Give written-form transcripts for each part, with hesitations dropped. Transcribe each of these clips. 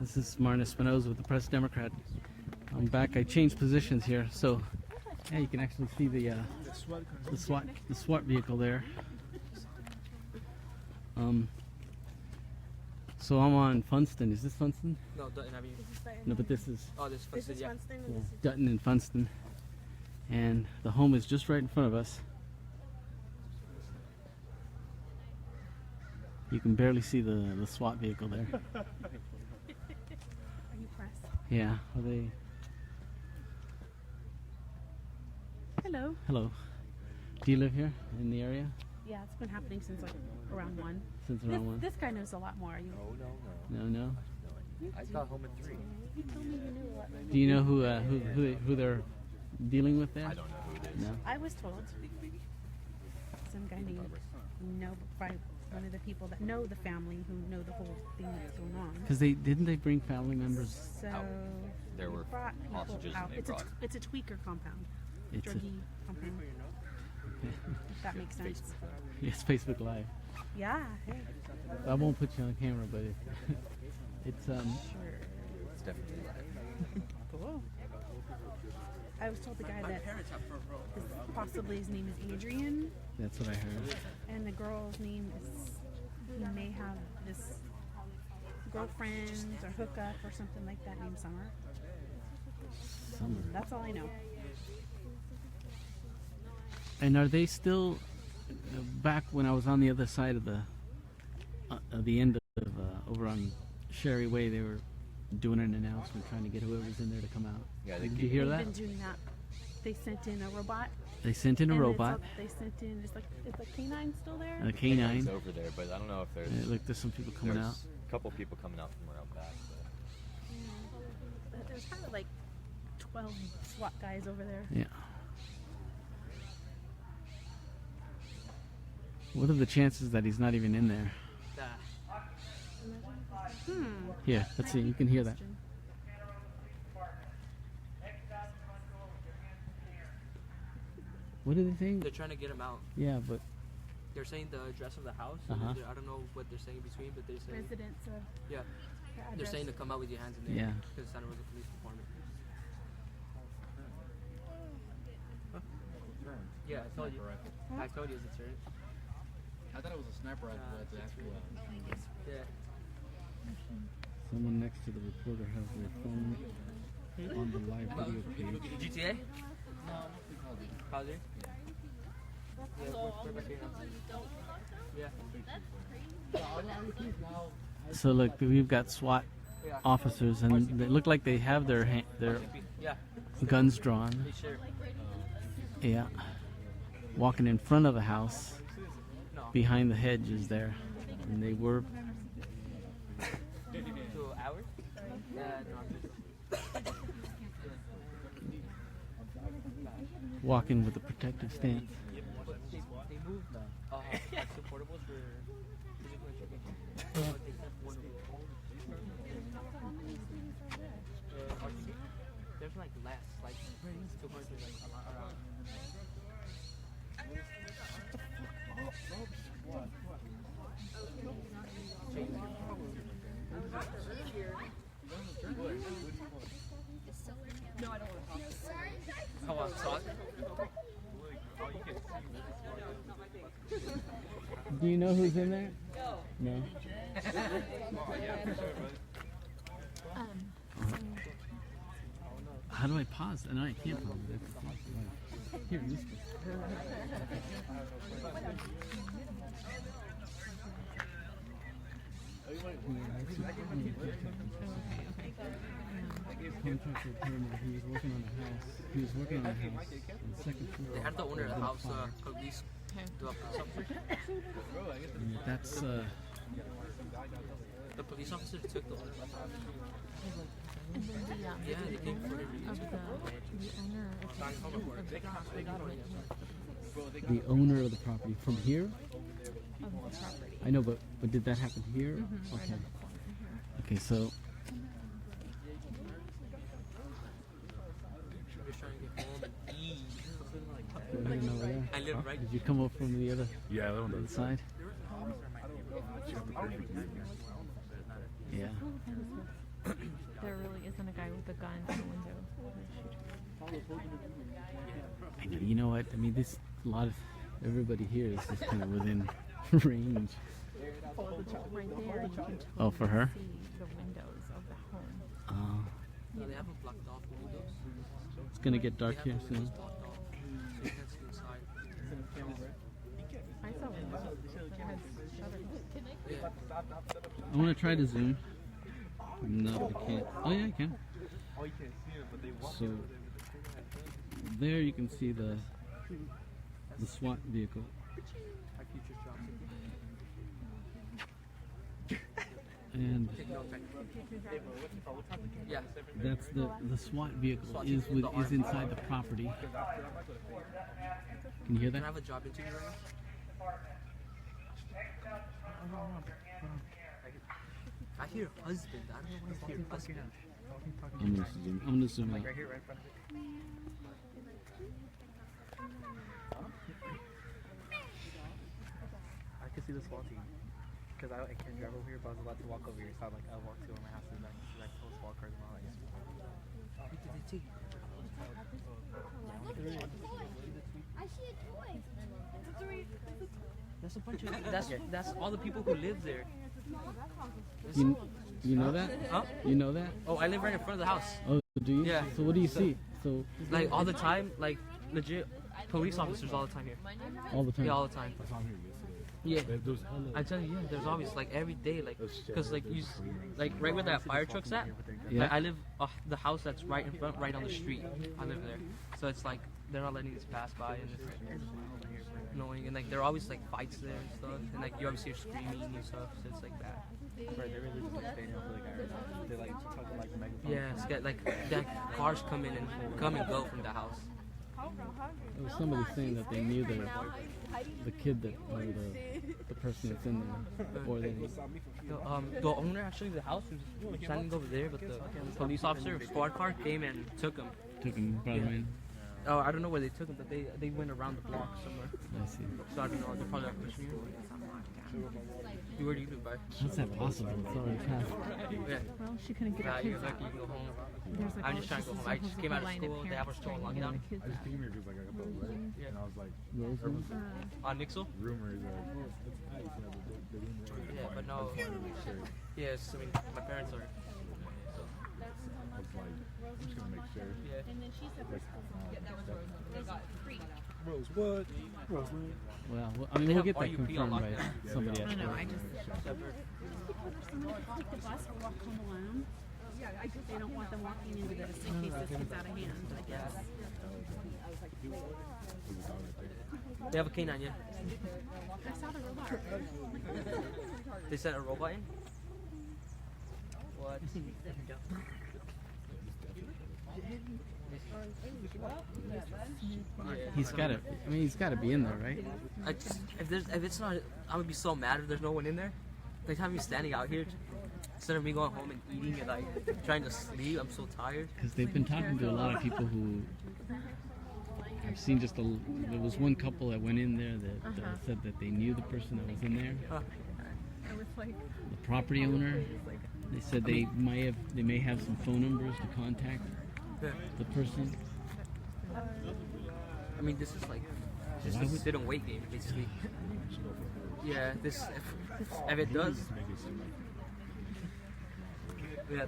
This is Martin Espinoza with the Press Democrat. I'm back. I changed positions here, so yeah, you can actually see the SWAT vehicle there. So I'm on Funston. Is this Funston? No, Dutton Avenue. No, but this is This is Funston, yeah. Dutton and Funston, and the home is just right in front of us. You can barely see the SWAT vehicle there. Are you pressed? Yeah, are they? Hello. Hello. Do you live here in the area? Yeah, it's been happening since like around 1. Since around 1? This guy knows a lot more. You, No. I got home at 3. you told me you knew a lot. Do you know who they're dealing with there? I don't know who it is. No. I was told some guy named by one of the people that know the family who know the whole thing that's going on. Because didn't they bring family members? So There they were brought people hostages out. and they brought. It's a tweaker compound, It's a- druggy compound. If that makes sense. Yes, Facebook Live. Yeah. Hey. I won't put you on camera, but it's Sure. It's definitely Cool. I was told the guy that possibly his name is Adrian, that's what I heard. and the girl's name is, he may have this girlfriend or hookup or something like that named Summer. Summer. That's all I know. And are they still back when I was on the other side of the end of over on Sherry Way? They were doing an announcement trying to get whoever's in there to come out. Yeah, Did you hear They've that? been doing that. They sent in a robot. They sent in a and robot, They sent in. It's like canine still there. a canine. It's over there, but I don't know if there's. Look, there's some people coming out. A couple people coming out from around back. But. There's probably like 12 SWAT guys over there. Yeah. What are the chances that he's not even in there? Here, let's see. You can hear that. What are they saying? They're trying to get him out. Yeah, but They're saying the address of the house. Uh-huh. I don't know what they're saying in between, but they're saying Residents of yeah. the They're address. saying to come out with your hands in the Yeah. air because Santa Rosa Police Department. Huh? Yeah, I told you. I told you it's a turn. I thought it was a sniper rifle at the actual. Yeah. someone next to the reporter has their phone on the live video page. GTA? How's it? Yeah, we're back here now. Yeah. So look, we've got SWAT officers, and they look like they have their Yeah. guns drawn. They sure. Yeah, walking in front of the house, behind the hedges there, and they were 2 hours? No. walking with a protective stance. They moved like supportables for physical education. They have one of them. RTC? There's like less, like 200 like around. No, I don't want to talk. How about talk? Do you know who's in there? No. How do I pause? No, I can't pause. I have to pause the live. Here, this. Contractor told me that he was working on a house. He was working on a house on the second floor. They had the owner of the house, police, do a police officer. And that's The police officer took the owner of the house. And then Yeah, they came for it. the owner of the property from here. of the property. I know, but did that happen here? Okay. Okay, so Just trying to get home and eat. you're living over there. I live right. Did you come up from the other Yeah, I live on side? Yeah. there really isn't a guy with a gun in the window. You know what? I mean, this a lot of everybody here is just kind of within range. Right there, you can Oh, for her? see the windows of the home. No, they haven't blocked off the windows. It's gonna get dark They here have the windows soon. blocked off, so you can't see inside. I saw windows that had shutters. I want to try to zoom. No, I can't. Oh yeah, I can. So there you can see the SWAT vehicle. And Yeah. that's the SWAT vehicle is inside the property. Can you hear Can I that? have a job interview right now? I hear husband. I don't know why I hear husband. I'm gonna zoom out. here, right in front of it. I could see the SWAT team. Because I can't drive over here, but I was allowed to walk over here. So I walked to where my house is back. So I told SWAT cars and all that. What did they take? I see a toy. That's a bunch of. That's all the people who live there. You know that? Huh? You know that? Oh, I live right in front of the house. Oh, do you? Yeah. So what do you see? So Like all the time, like legit police officers all the time here. all the time. Yeah, all the time. Yeah. I tell you, yeah, there's always like every day, like, cause like like right where that fire truck's at. Yeah. Like, I live the house that's right in front, right on the street. I live there, so it's like they're not letting this pass by, and it's annoying. And like there are always like fights there and stuff, and like you always hear screaming and stuff. So it's like that. Right, they're really just like standing up for the guy right now. They're like talking like megaphone. Yeah, it's got, like that cars come in and come and go from the house. There was somebody saying that they knew the kid that or the person that's in there before they. The owner actually of the house was standing over there, but the police officer squad car came and took him. Took him, brought him in. Oh, I don't know where they took him, but they went around the block somewhere. I see. So I don't know. They're probably not pushing you. Where do you live, by? How's that possible? It's already passed. Yeah. Well, she couldn't get her You're kids lucky out. you go home. There's like I'm all just trying to go this home. I is just came out of line of school. They have our parents store trying to locked get down. their kids out. Came here because I got the wedding, and I was like, Roseland? On Nixel? rumors like, oh, it's nice, you know, the rumor. Yeah, but no. Yes, I mean, my parents are. So, I was like, I'm just gonna make sure. yeah. Rose, what? Roseland. Well, I mean, They we'll have get that RUP confirmed on by lockdown. somebody I else. don't know. I just Separate. take the bus or walk home alone. They don't want them walking into this in case this gets out of hand. I guess. They have a canine, yeah. I saw the robot. They sent a robot in? What? He's got to. I mean, he's got to be in there, right? I just, if it's not, I would be so mad if there's no one in there. Like have me standing out here instead of me going home and eating and like trying to sleep. I'm so tired. Because they've been talking to a lot of people who. I've seen just a. There was one couple that went in there that said that they knew the person that was in there. I was like, The property owner. They said they may have some phone numbers to contact Yeah. the person. I mean, this is like just Why a would- sit and wait game, basically. Yeah, this if it does. Yeah.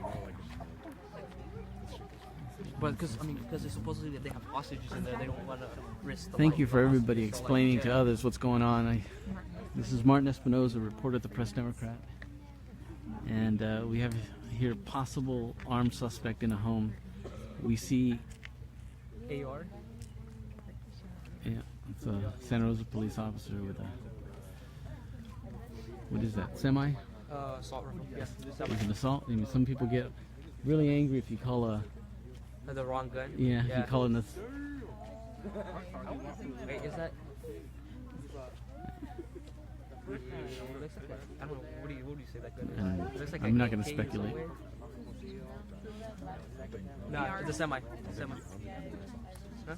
But because supposedly they have hostages in there, they don't want to risk. Thank you for everybody explaining to others what's going on. This is Martin Espinoza, reporter at the Press Democrat, and we have here possible armed suspect in a home. We see, AR. yeah, it's a Santa Rosa police officer with a, what is that, semi? Assault rifle. Yes. It's an assault. I mean, some people get really angry if you call a, The wrong gun. if you call it a, Wait, is that? I don't know. What do you say that gun is? It looks like I'm a not gonna AK speculate. somewhere. No, it's a semi. Semi. Huh?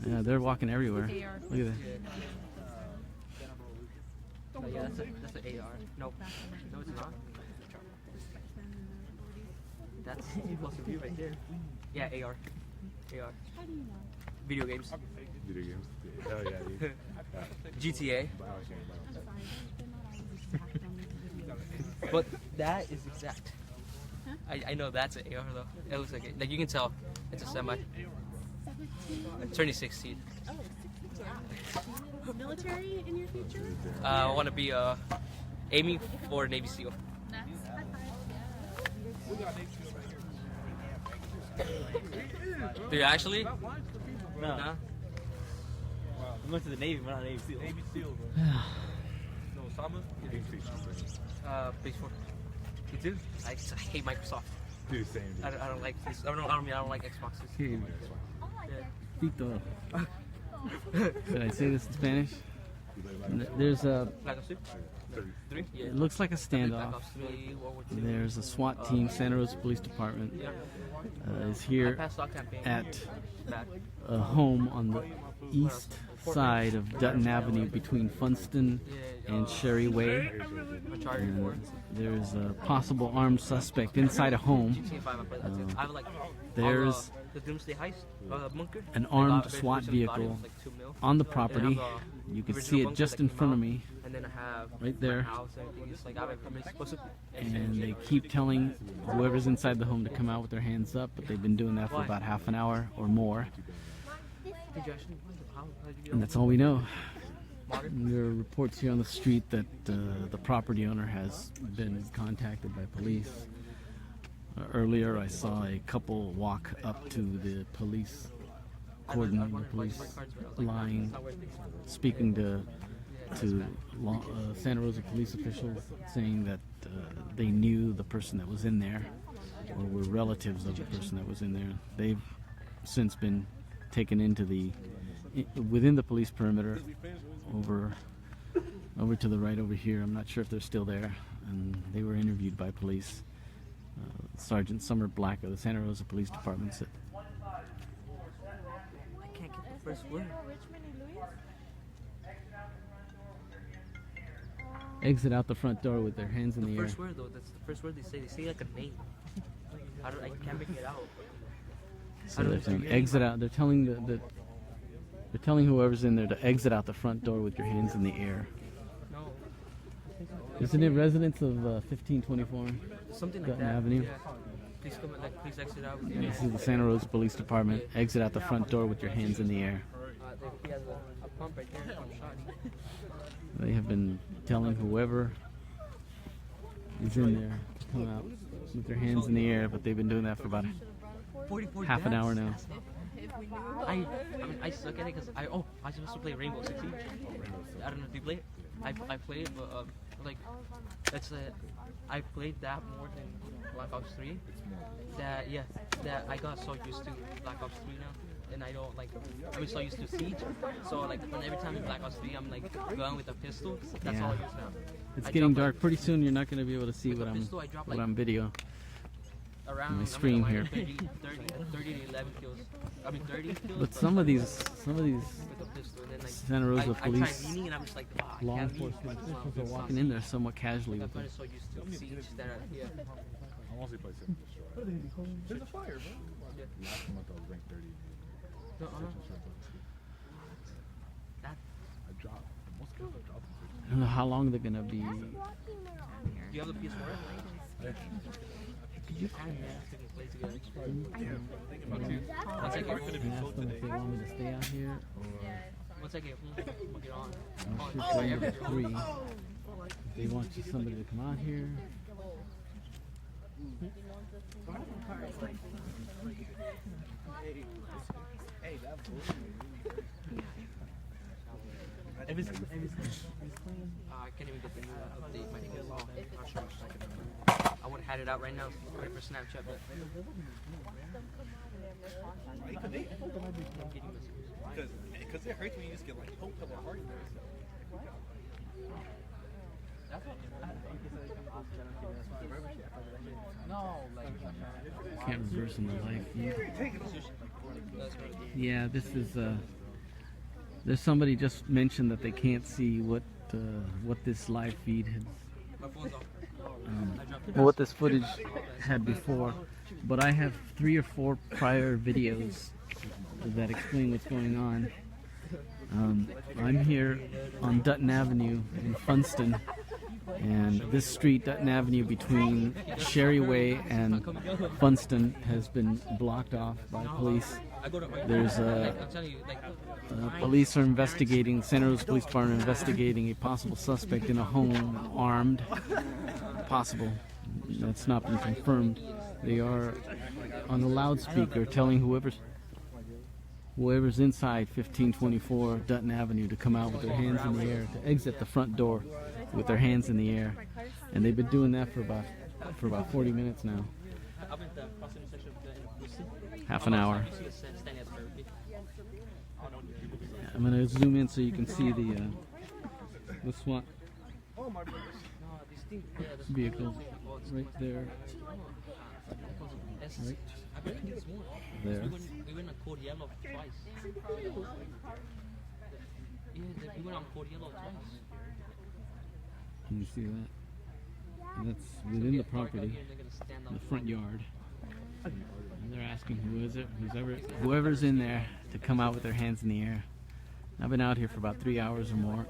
yeah, they're walking everywhere. AR. Look at that. Oh, yeah, that's an AR. No, it's not. That's supposed to be right there. Yeah, AR. AR. How do you know? Video games. Video games. Hell yeah, dude. GTA. But I can't buy them. I'm sorry, they're not always exact on the video. But that is exact. Huh? I know that's an AR though. It looks like it. Like you can tell it's a semi. 17? Turning 16. Oh, 16. Wow. Military in your future? I want to be aiming for Navy SEAL. Nice. High five. Do you actually? No. Nah? I'm going to the Navy, but not Navy SEAL. Navy SEAL, No, Osama? Base 4. You too? I hate Microsoft. Dude, same. Dude. I don't like this. I don't like Xboxes. Hey, Yeah. Tito. Did I say this in Spanish? There's a. Black Ops 2? 3? Yeah. It looks like a Black standoff. Ops 3, World War II. There's a SWAT team, Santa Rosa Police Department, Yeah. is I here passed stock campaign. at Back. a home on the east side of Dutton Avenue between Funston and Sherry Way. My Charger 4. And there's a possible armed suspect inside a home. GTA 5, I played that too. I have like There's all the Doomsday Heist bunker. an Like, armed very SWAT recently bought it, it vehicle was like 2 mil. on the And property. I have, You can original see it bunker just that in came front of out, me. And then I have Right my there. house and everything. It's like I have explosive. And they keep telling whoever's inside the home to come out with their hands up, but they've been doing that for Why? about half an hour or more. Did you actually? How did you get And that's all we know. modern? There are reports here on the street that the property owner has been contacted by police. Earlier, I saw a couple walk up to the police cordon, the police line, speaking to Santa Rosa police officials, saying that they knew the person that was in there, or were relatives of the person that was in there. They've since been taken into within the police perimeter, over to the right over here. I'm not sure if they're still there, and they were interviewed by police. Sergeant Summer Black of the Santa Rosa Police Department said, I can't get the first word. exit out the front door with their hands in The the air. first word though, that's the first word they say. They say like a name. I can't make it out. So they're saying exit out. They're telling they're telling whoever's in there to exit out the front door with your hands in the air. No. Isn't it residents of 1524? Something like Dutton that. Avenue. Yeah. Please come, please exit out with your This is the Santa Rosa Police Department. Exit out the front door with your hands in the air. He has a pump right there. Pump shot. They have been telling whoever is in there to come out with their hands in the air, but they've been doing that for about 44 half an hour now. I mean, I suck at it because I was supposed to play Rainbow Six Siege. I don't know if you play it. I played it, but like that's I played that more than Black Ops 3. That I got so used to Black Ops 3 now, and I don't like. I'm so used to Siege, so like when every time in Black Ops 3 I'm like going with a pistol. That's all I use now. It's I getting drop, dark. Pretty soon you're not going to be able to see With what the I'm pistol, I drop, what like, I'm video. around my stream here. 30 to 11 kills. I mean 30 kills. But some of these with a pistol, and then like Santa Rosa I police try leaning and I'm just like, I law can't lean. enforcement It's not- officials are it's not walking in there somewhat casually That's with why them. I'm so used to Siege that yeah. I mostly play Sim Destroy. There's a fire, bro. Last month I was ranked 30. No, I that, dropped. Most of I dropped. I don't know how long they're going to be. do you have the PS4? Could you And yeah, we can play together. ask them if they want me to stay out here? Once I get home, we'll get on. I'll shoot for number 3. If they want somebody to come out here. I can't even get the new update. My name is not sure. I would have had it out right now. Ready for Snapchat, but Because it hurts when you just get like poked up hard. Can't reverse in the live feed. Yeah, this is. There's somebody just mentioned that they can't see what this live feed has. my phone's off. What this footage had before. but I have 3 or 4 prior videos that explain what's going on. I'm here on Dutton Avenue in Funston, and this street, Dutton Avenue, between Sherry Way and Funston, has been blocked off by police. There's police are investigating, Santa Rosa Police Department investigating a possible suspect in a home, armed. Possible. That's not been confirmed. They are on the loudspeaker telling whoever's inside 1524 Dutton Avenue to come out with their hands in the air, to exit the front door with their hands in the air. And they've been doing that for about 40 minutes now. Half an hour. I'm going to zoom in so you can see the SWAT vehicle right there. Right there. We went on code yellow twice. Yeah, we went on code yellow twice. Can you see that? And that's within the property, in the front yard. And they're asking whoever's in there to come out with their hands in the air. I've been out here for about 3 hours or more.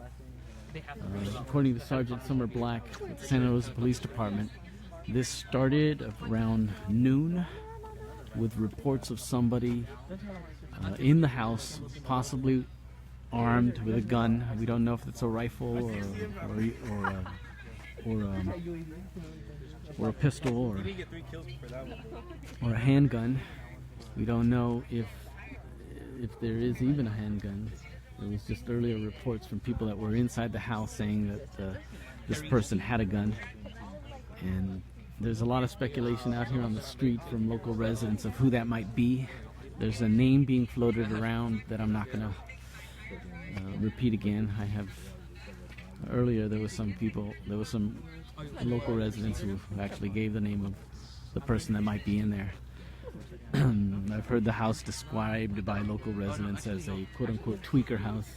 According to Sergeant Summer Black at the Santa Rosa Police Department, this started around noon with reports of somebody in the house, possibly armed with a gun. We don't know if it's a rifle or a pistol or a handgun. We don't know if there is even a handgun. There was just earlier reports from people that were inside the house saying that this person had a gun. And there's a lot of speculation out here on the street from local residents of who that might be. There's a name being floated around that I'm not going to repeat again. Earlier there was some local residents who actually gave the name of the person that might be in there. I've heard the house described by local residents as a quote-unquote tweaker house.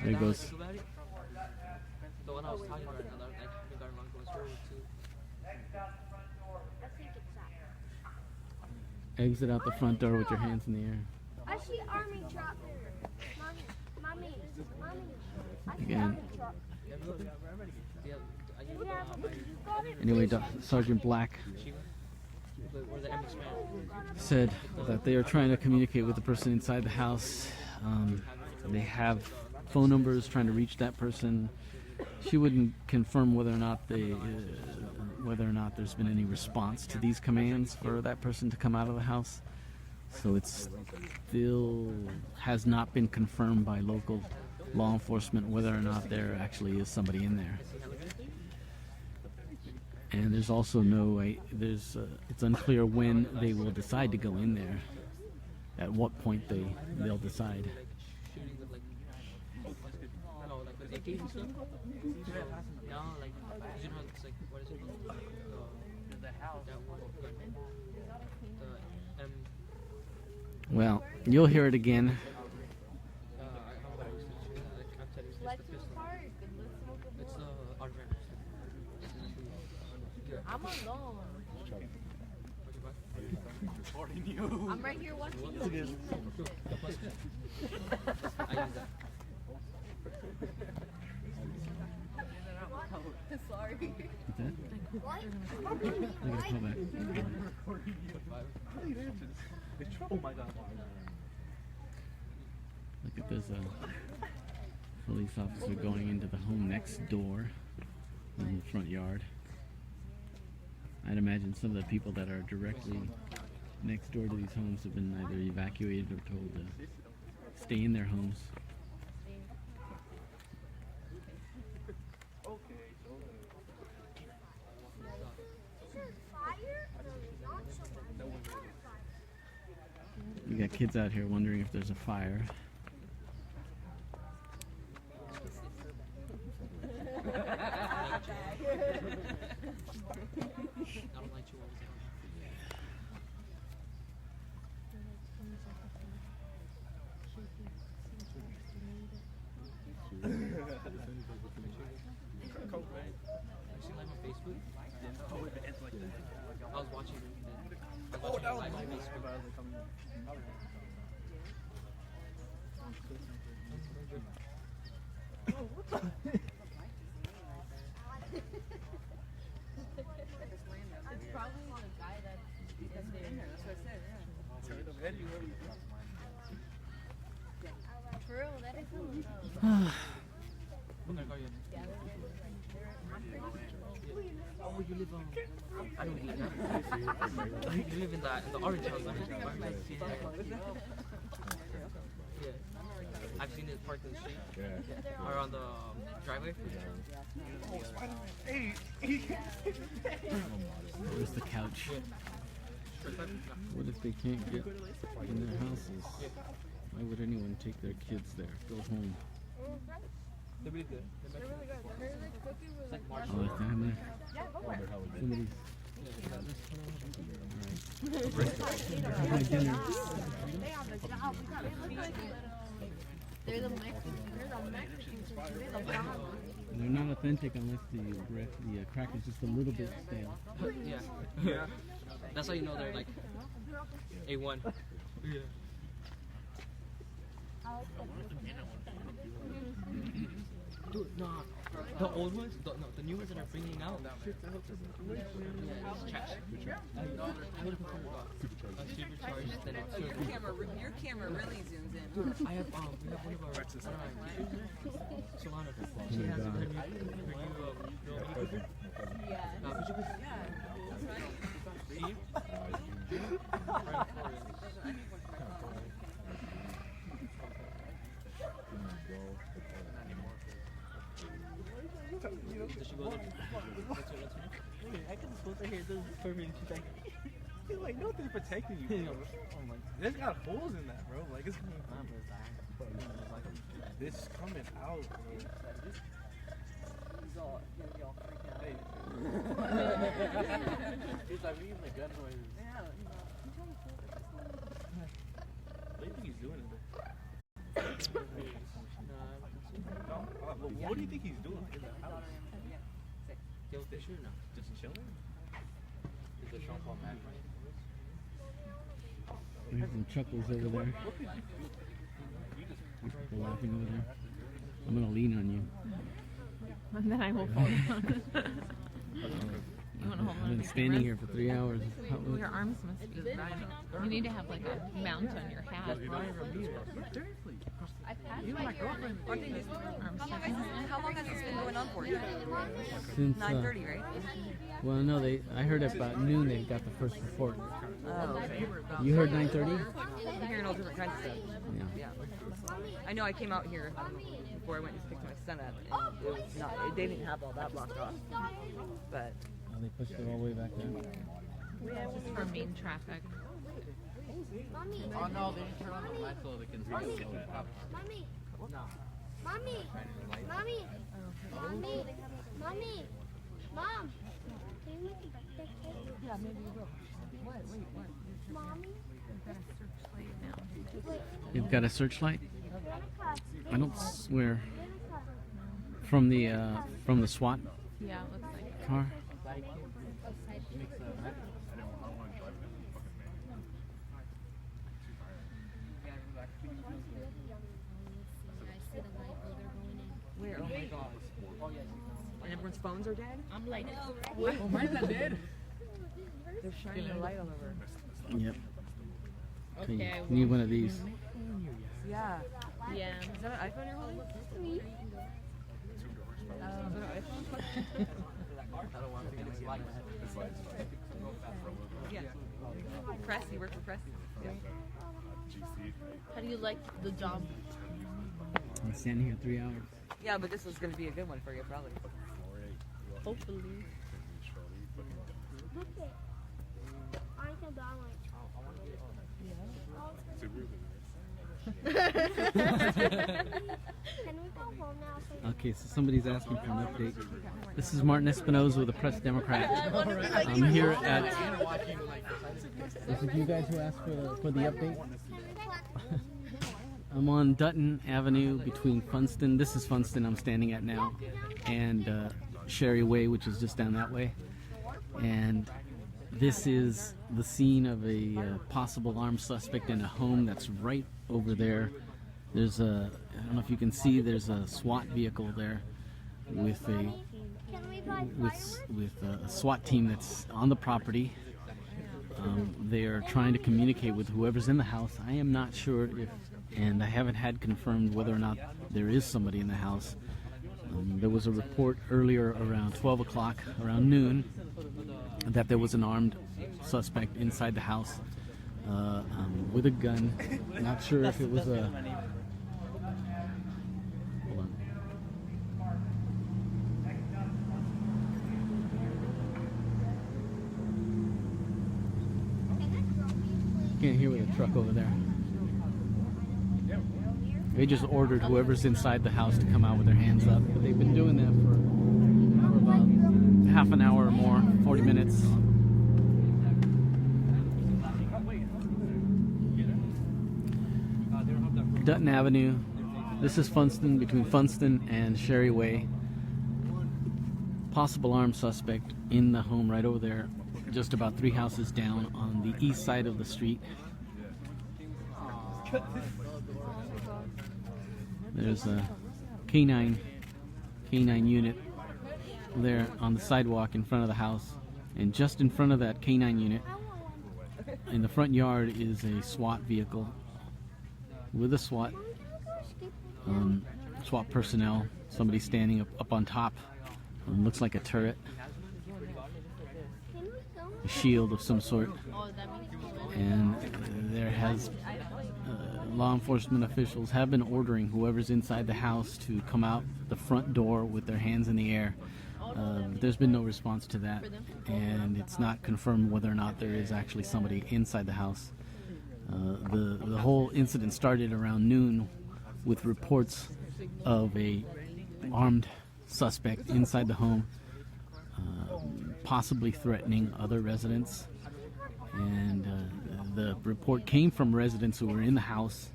There it goes. The one I was talking about, the guy goes forward too. Exit out the front door with your hands in the air. I see army truck. Mommy. I see Again. army truck. Anyway, Sergeant Black said that they are trying to communicate with the person inside the house. They have phone numbers trying to reach that person. She wouldn't confirm whether or not there's been any response to these commands for that person to come out of the house. So it still has not been confirmed by local law enforcement whether or not there actually is somebody in there. And there's also it's unclear when they will decide to go in there. At what point they'll decide. Well, you'll hear it again. I'm alone. I'm right here watching you. Sorry. What's that? I gotta call back. Oh my god. Look at this police officer going into the home next door in the front yard. I'd imagine some of the people that are directly next door to these homes have been either evacuated or told to stay in their homes. We got kids out here wondering if there's a fire. For real, that is Oh, you live I don't need that. You live in the orange house. Yeah. I've seen it parked in the street. Yeah. Or on the driveway. Where's the couch? What if they can't get in their houses? Why would anyone take their kids there? Go home. They're really good. It's like Marshall. Oh, it's down there. Somebody's. Alright. My dinner. They're the Mexicans. They're the Mexicans. They're the bomb. They're not authentic unless the cracker's just a little bit stale. Yeah. That's how you know they're like A1. Yeah. Dude, no. The old ones, the new ones that are bringing out. Yeah, it's trash. I would have preferred supercharged than Your camera really zooms in. Dude, we have one of our Solana. She has her new Mini Cooper. Yeah. Could you please? See? Does she go there? I can supposed to hear this for me, and she's like, He's like, nothing's protecting you. Bro. I'm like, there's got holes in that, bro. Like, it's coming out. This is coming out, bro. he's all freaking out. Hey. He's like, we need the gun noises. What do you think he's doing in there? What do you think he's doing in the house? Yo, they sure now. Just chilling? Is the Sean Paul Mac right? There's some chuckles over there. People laughing over there. I'm gonna lean on you. And then I will fall down. You want to hold on? I've been standing here for 3 hours. Well, your arms must be dying. You need to have like a mount on your hat. How long has this been going on for you? Since 9:30, right? well, no, I heard about noon they got the first report. Oh, okay. You heard 9:30? I'm hearing all different kinds of stuff. Yeah. I know I came out here before I went to pick my son up, and it was not. They didn't have all that blocked off, but. Oh, they pushed it all the way back there. Just for main traffic. Mommy. Oh no, they didn't turn on the lights so they can see Mommy. the pop. Mommy. Mommy. Mommy. Mommy. Mommy. Mom. Can you make a birthday cake? Yeah, maybe you will. What? Mommy. You've got a searchlight? Danica. I don't swear. From the SWAT Yeah, it looks like. car. Where? Oh my god. And everyone's phones are dead? I'm like, Oh, mine's not dead. They're shining a light all over. Yep. Okay, okay, you need one of these. Yeah. yeah. Is that an iPhone you're holding? Is that an iPhone? I don't want to get this light. Yeah. Press, you work for Press? Yeah. How do you like the job? I'm standing here 3 hours. Yeah, but this is going to be a good one for you, probably. Hopefully. Aren't the dog like? Can we go home now? Okay, so somebody's asking for an update. This is Martin Espinoza with the Press Democrat. I'm here at. Is it you guys who asked for the update? I'm on Dutton Avenue between Funston. This is Funston I'm standing at now, and Sherry Way, which is just down that way. And this is the scene of a possible armed suspect in a home that's right over there. There's a, I don't know if you can see, there's a SWAT vehicle there with a SWAT team that's on the property. They are trying to communicate with whoever's in the house. I am not sure if, and I haven't had confirmed whether or not there is somebody in the house. There was a report earlier around 12 o'clock, around noon, that there was an armed suspect inside the house with a gun. Not sure if it was a... Hold on. Can't hear with a truck over there. They just ordered whoever's inside the house to come out with their hands up. But they've been doing that for about half an hour or more, 40 minutes. Dutton Avenue. This is Funston, between Funston and Sherry Way. Possible armed suspect in the home right over there, just about 3 houses down on the east side of the street. There's a K9 unit there on the sidewalk in front of the house, and just in front of that K9 unit, in the front yard, is a SWAT vehicle with a SWAT personnel. Somebody standing up on top. Looks like a turret, a shield of some sort, and there has law enforcement officials have been ordering whoever's inside the house to come out the front door with their hands in the air. There's been no response to that, and it's not confirmed whether or not there is actually somebody inside the house. The whole incident started around noon with reports of a armed suspect inside the home, possibly threatening other residents. And the report came from residents who were in the house,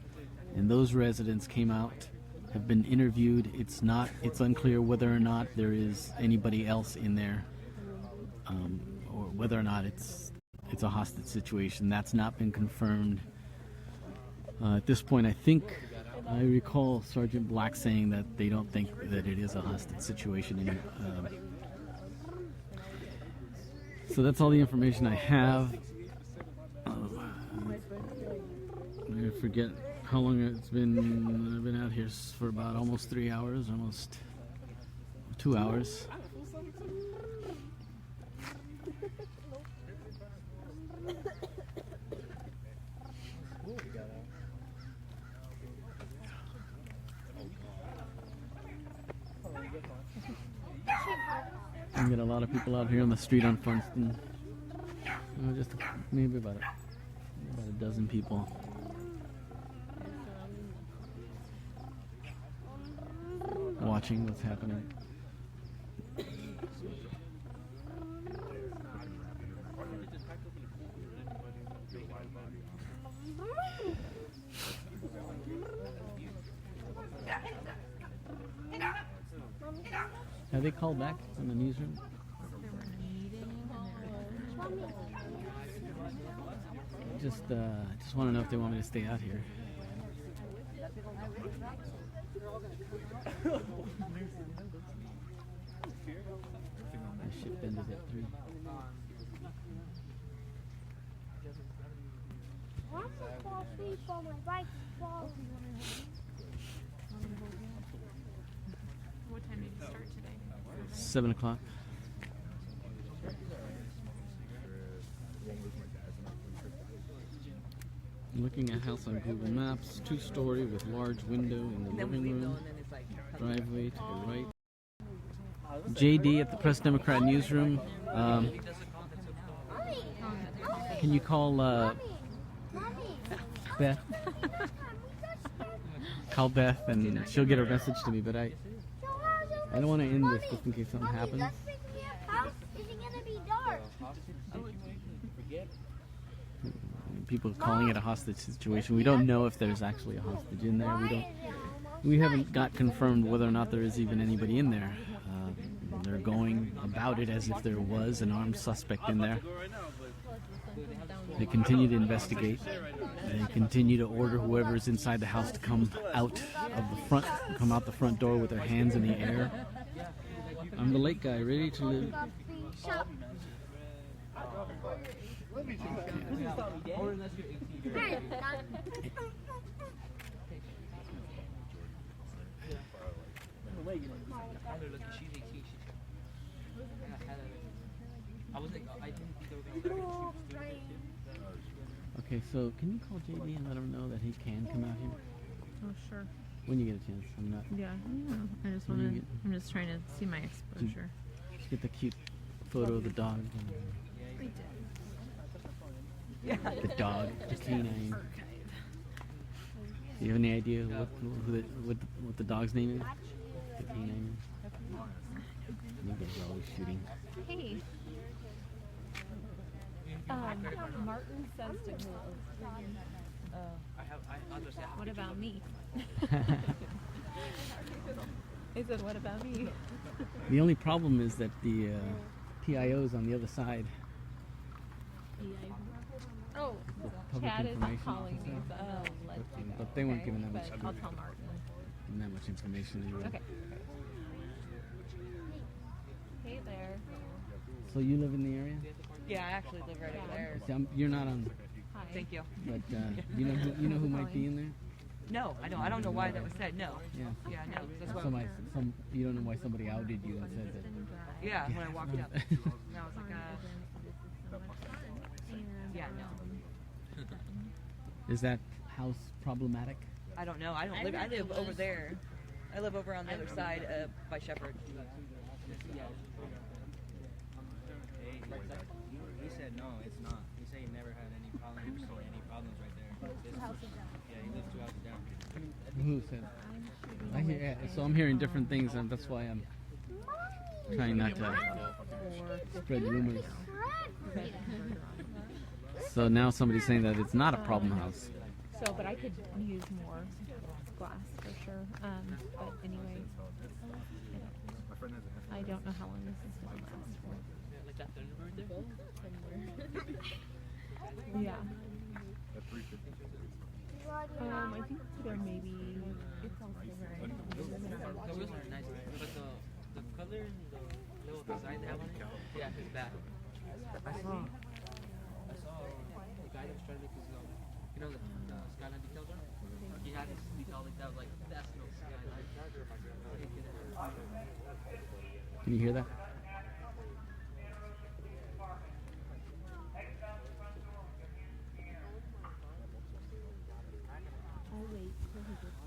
and those residents came out, have been interviewed. It's unclear whether or not there is anybody else in there, or whether or not it's a hostage situation. That's not been confirmed. At this point, I recall Sergeant Black saying that they don't think that it is a hostage situation. So that's all the information I have. I forget how long it's been. I've been out here for about almost 3 hours, almost 2 hours. I get a lot of people out here on the street on Funston. Just maybe about a dozen people. Watching what's happening. Have they called back from the newsroom? Just want to know if they want me to stay out here. My shift ended at 3. I'm gonna fall asleep on my bike. What time did you start today? 7 o'clock. Looking at house on Google Maps, 2-story with large window in the living room, driveway to the right. JD at the Press Democrat newsroom. Can you call Beth? Call Beth and she'll get her message to me, but I don't want to end this just in case something happens. People calling it a hostage situation. We don't know if there's actually a hostage in there. We haven't got confirmed whether or not there is even anybody in there. They're going about it as if there was an armed suspect in there. They continue to investigate. They continue to order whoever's inside the house to come out the front door with their hands in the air. I'm the late guy, ready to live. Or unless you're 18. She's 18. I was like, I didn't think they were going to let her. Okay, so can you call JD and let him know that he can come out here Oh, sure. when you get a chance? I'm not. Yeah, I just When want you to. get- I'm just trying to see my exposure. Just get the cute photo of the dog. The dog, the canine. Do you have any idea what the dog's name is? The canine. You guys are always shooting. Hey. Martin says to me, what about me? He said, what about me? The only problem is that the PIO's on the other side. Oh, Public Chad is information calling me, officer. so I'll let you know. But they weren't okay? giving that much. But I'll tell Martin. Giving that much information anyway. Okay. Hey there. So you live in the area? Yeah, I actually live right over there. See, you're not on, Hi. Thank you. but you know who might be in there? No, I don't. I don't know why that was said. No. Yeah. Yeah, no. That's what. You don't know why somebody outed you and said that. Yeah, when I walked up, and I was like, yeah, no. Is that house problematic? I don't know. I don't live. I live over there. I live over on the other side by Shepherd. He said no, it's not. He said he never had any problems right there. Yeah, he lives 2 houses down. Who said? I hear. Yeah, so I'm hearing different things, and that's why I'm trying not to spread rumors. So now somebody's saying that it's not a problem house. So, but I could use more glass for sure. But anyway, I don't know how long this is going to last for. Like that Thunderbird there? Yeah. I think there may be. It's also very. The wheels are nice, but the color and the little design they have on it, yeah, it's bad. I saw the guy that was trying to make his, you know, the skyline details on. He had this detail like that, was like that's no skyline. Can you hear that?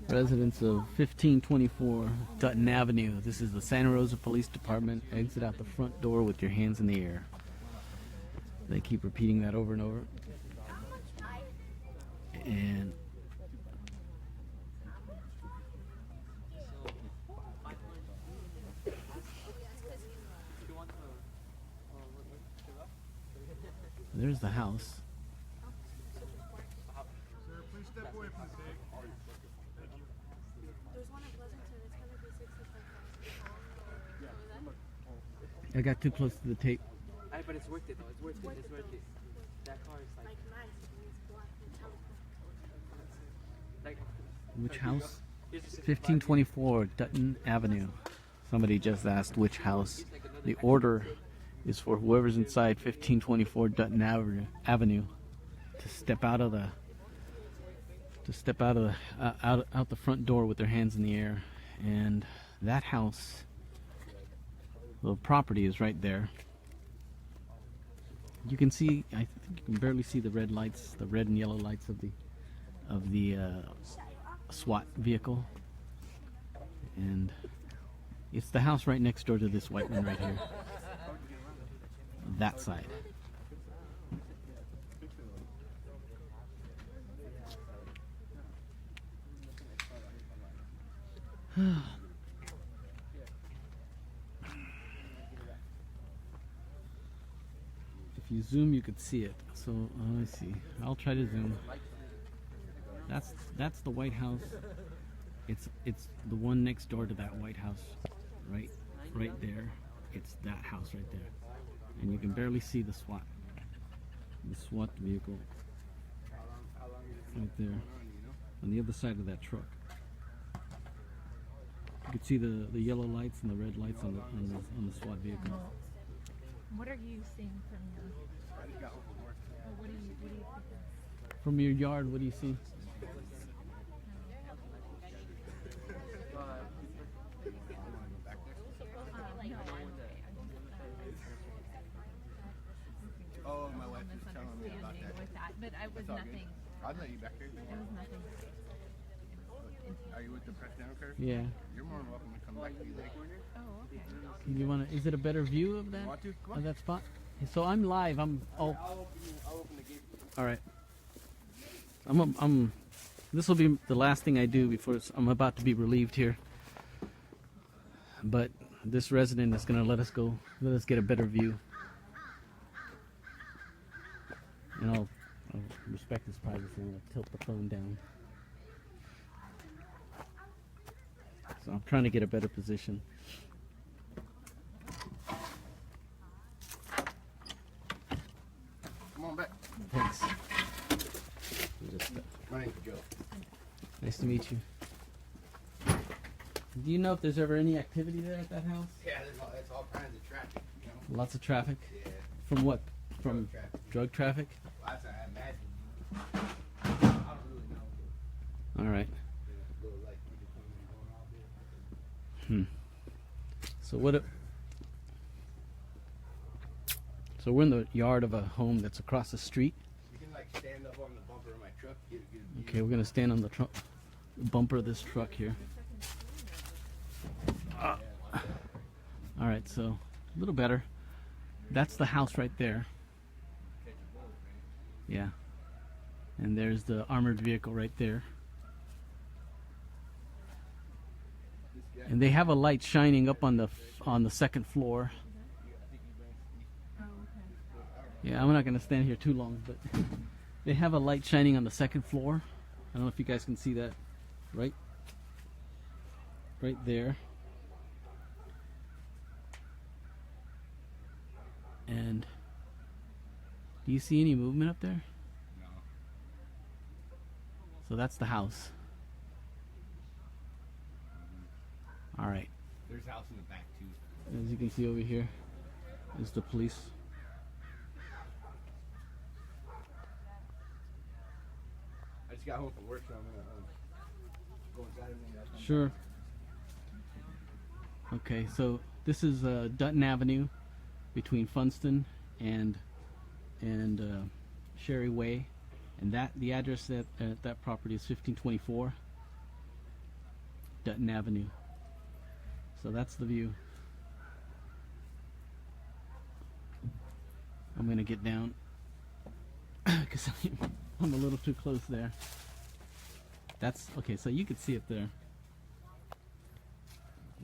Residents of 1524 Dutton Avenue. This is the Santa Rosa Police Department. Exit out the front door with your hands in the air. They keep repeating that over and over. And there's the house. Please step away from the big. There's one in Pleasanton. It's gonna be 65,000. I got too close to the tape. But it's worth it though. It's worth it. It's worth it. That car is Like nice. It's black metallic. like Which house? here's a 1524 Dutton Avenue. Somebody just asked which house. The order is for whoever's inside 1524 Dutton Avenue to step out of the out the front door with their hands in the air. And that house, the property is right there. You can see, I think you can barely see the red lights, the red and yellow lights of the SWAT vehicle. And it's the house right next door to this white one right here. That side. If you zoom, you could see it. So let me see. I'll try to zoom. That's the White House. It's the one next door to that White House, right there. It's that house right there, and you can barely see the SWAT vehicle right there on the other side of that truck. You can see the yellow lights and the red lights on the SWAT vehicle. What are you seeing from here? From your yard, what do you see? Oh, my wife was telling me about that. with that, but I was That's all nothing. good. I'll let you back here. It was nothing. Are you with the Presidential Care? Yeah. You're more than welcome to come back to the lake. Oh, okay. You wanna? Is it a better view of that? Want to? Come on. Of that spot? So I'm live. Oh. I'll open the gate. All right. I'm. This will be the last thing I do before I'm about to be relieved here. But this resident is gonna let us go. Let us get a better view. And I'll respect his privacy. I'm gonna tilt the phone down. So I'm trying to get a better position. Come on back. Thanks. My name's Joe. Nice to meet you. Do you know if there's ever any activity there at that house? Yeah, there's all kinds of traffic, you know. Lots of traffic? Yeah. From what? From Traffic. drug traffic? Well, that's what I imagine. I don't really know. All right. Little like people coming and going all day. So what? So we're in the yard of a home that's across the street. You can like stand up on the bumper of my truck. Get a good view. Okay, we're gonna stand on the bumper of this truck here. All right, so a little better. That's the house right there. Yeah. And there's the armored vehicle right there. And they have a light shining up on the second floor. Yeah, I'm not gonna stand here too long, but they have a light shining on the second floor. I don't know if you guys can see that, right there. And do you see any movement up there? No. So that's the house. All right. There's a house in the back too. As you can see over here is the police. I just got home from work, so I'm gonna go inside and Sure. Okay, so this is Dutton Avenue between Funston and Sherry Way, and the address at that property is 1524 Dutton Avenue. So that's the view. I'm gonna get down because I'm a little too close there. That's okay, so you can see it there.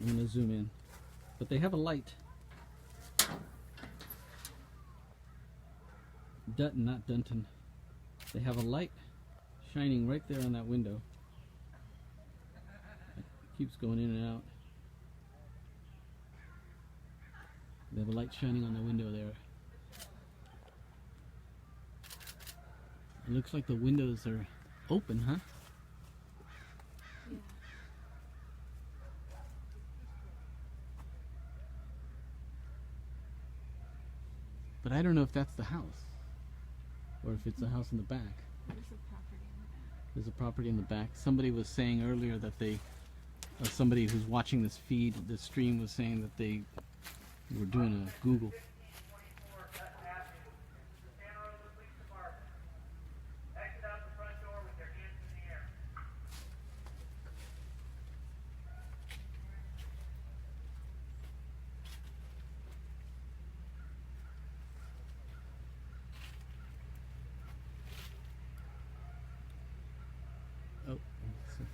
I'm gonna zoom in, but they have a light. Dutton, not Dunton. They have a light shining right there on that window. It keeps going in and out. They have a light shining on the window there. It looks like the windows are open, huh? But I don't know if that's the house, or if it's a house in the back. There's a property in the back. Somebody was saying earlier that somebody who's watching this feed, this stream, was saying that they were doing a Google. Santa Rosa Police Department. Exit out the front door with your hands in the air. Oh, so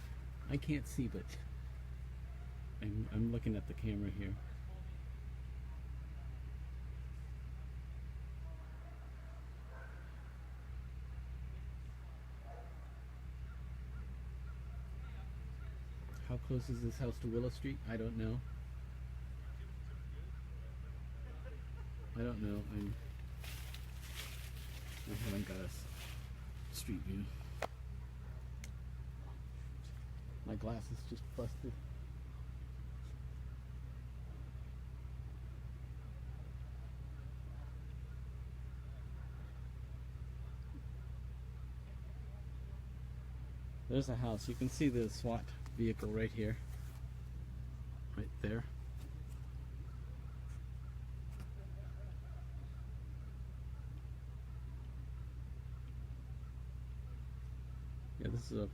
I can't see, but I'm looking at the camera here. How close is this house to Willow Street? I don't know. I don't know. I haven't got a street view. My glass is just busted. There's a house. You can see the SWAT vehicle right here. Right there. Yeah, this is a...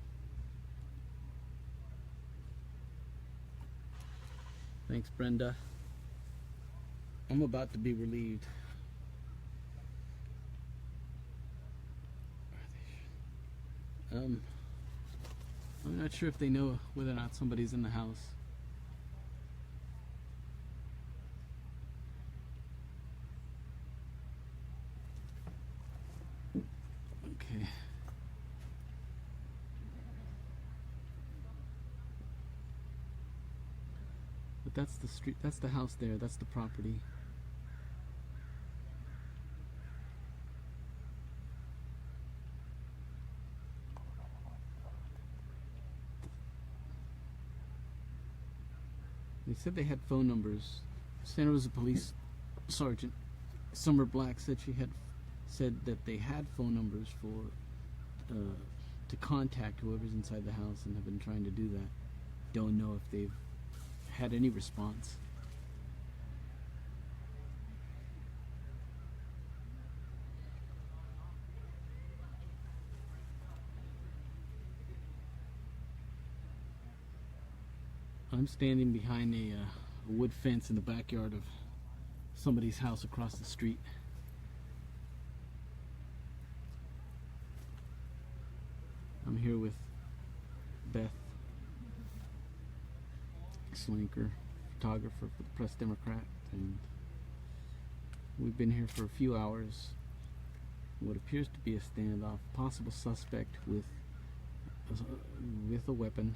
Thanks, Brenda. I'm about to be relieved. I'm not sure if they know whether or not somebody's in the house. Okay. But that's the street, that's the house there, that's the property. They said they had phone numbers. Santa Rosa Police Sergeant Summer Black said she had said that they had phone numbers for to contact whoever's inside the house, and have been trying to do that. Don't know if they've had any response. I'm standing behind a wood fence in the backyard of somebody's house across the street. I'm here with Beth Slinker, photographer for the Press Democrat, and we've been here for a few hours. What appears to be a standoff, possible suspect with a weapon.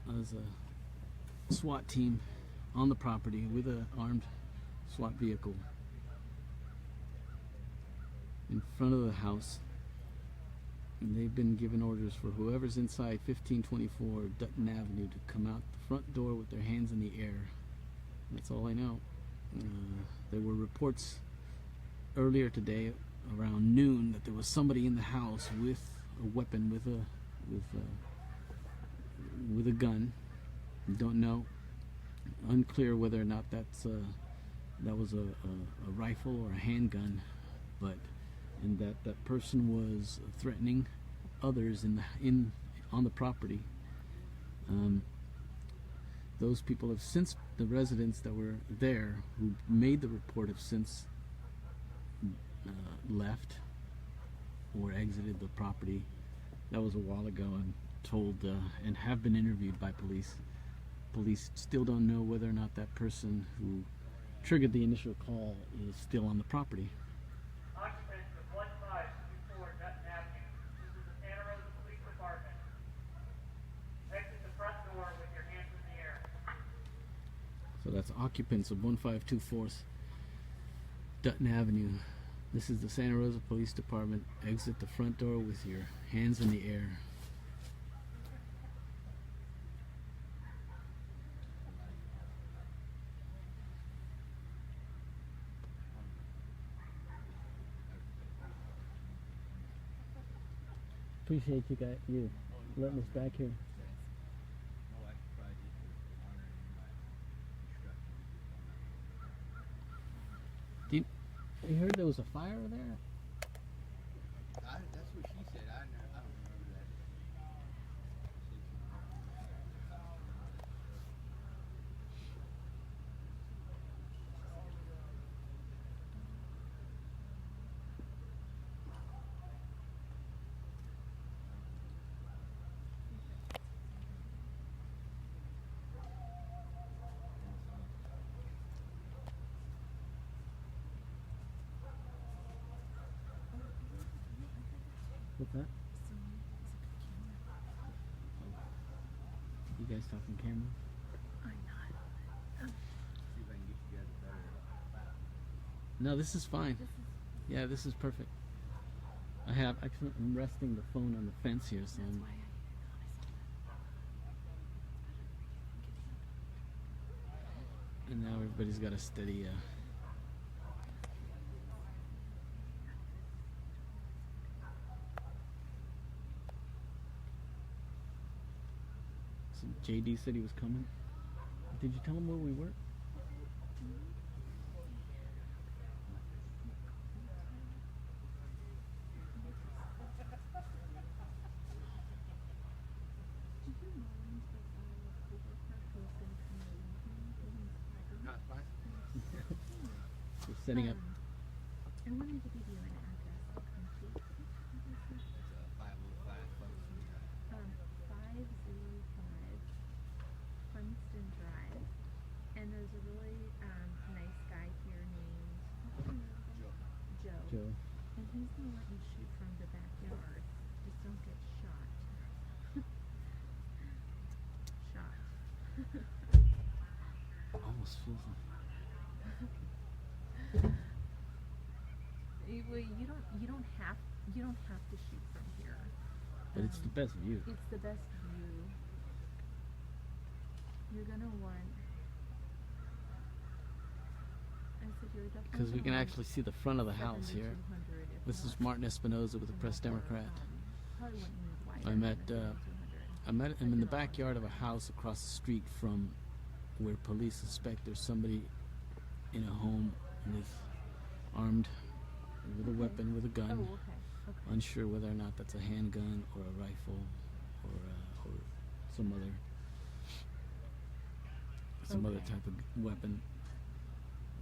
There's a SWAT team on the property with an armed SWAT vehicle in front of the house, and they've been given orders for whoever's inside 1524 Dutton Avenue to come out the front door with their hands in the air. That's all I know. There were reports earlier today around noon that there was somebody in the house with a weapon, with a gun. Don't know. Unclear whether or not that was a rifle or a handgun, but and that person was threatening others on the property. Those people have since, the residents that were there who made the report have since left or exited the property. That was a while ago, and told and have been interviewed by police. Police still don't know whether or not that person who triggered the initial call is still on the property. Occupants of 1524 Dutton Avenue. This is the Santa Rosa Police Department. Exit the front door with your hands in the air. So that's occupants of 1524 Dutton Avenue. This is the Santa Rosa Police Department. Exit the front door with your hands in the air. Appreciate you letting us back here. You heard there was a fire there? That's what she said. I don't remember that. What's that? You guys talking camera? See if I can get you guys better. No, this is fine. Yeah, this is perfect. I'm resting the phone on the fence here, so and now everybody's got a steady So JD said he was coming. Did you tell him where we were? We're setting up. I wanted to give you an address to come to. It's 505 505 Funston Drive. And there's a really nice guy here named Joe. Joe. And he's gonna let you shoot from the backyard. Just don't get shot. Almost feels like. You don't have to shoot from here. But it's the best view. It's the best view. You're gonna want. I said you're definitely. Because we gonna can want actually see the front of the house here. 7200 if This is not. Martin Espinoza with the Press Democrat. Probably wouldn't need wider I than met the 7200. I met him in the backyard of a house across the street from where police suspect there's somebody in a home with armed with a weapon, with a gun. Oh, okay. Okay. Unsure whether or not that's a handgun or a rifle or some other Okay. type of weapon.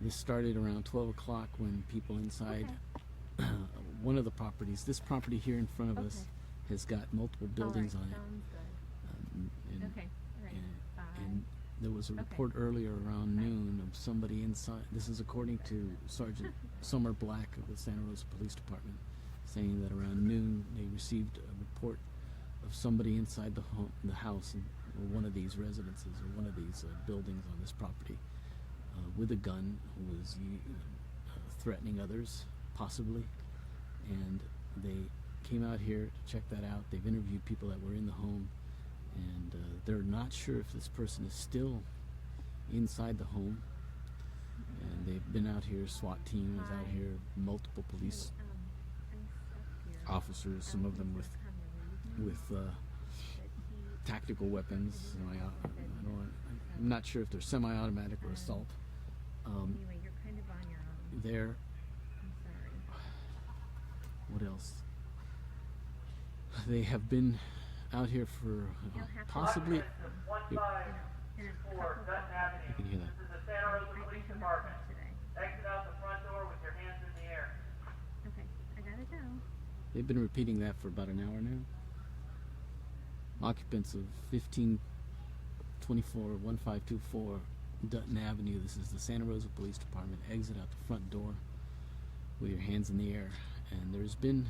This started around 12 o'clock when people inside one of the properties, this property here in front of us, has got multiple buildings All right, on it. sounds good. And, Okay. All right. and there was a report earlier around noon of somebody inside. This is according to Sergeant Summer Black of the Santa Rosa Police Department, saying that around noon they received a report of somebody inside the home, the house, or one of these residences or one of these buildings on this property, with a gun, who was threatening others, possibly. And they came out here to check that out. They've interviewed people that were in the home, and they're not sure if this person is still inside the home. And they've been out here, SWAT team is out here, multiple police officers, some of them with tactical weapons. I'm not sure if they're semi-automatic or assault. Anyway, you're kind of on your own. There. I'm sorry. What else? They have been out here for possibly. Occupants of 1524 Dutton Avenue. You can hear that. This is the Santa Rosa Police Department. Exit out the front door with your hands in the air. Okay, I gotta go. They've been repeating that for about an hour now. Occupants of 1524 Dutton Avenue. This is the Santa Rosa Police Department. Exit out the front door with your hands in the air. And there's been,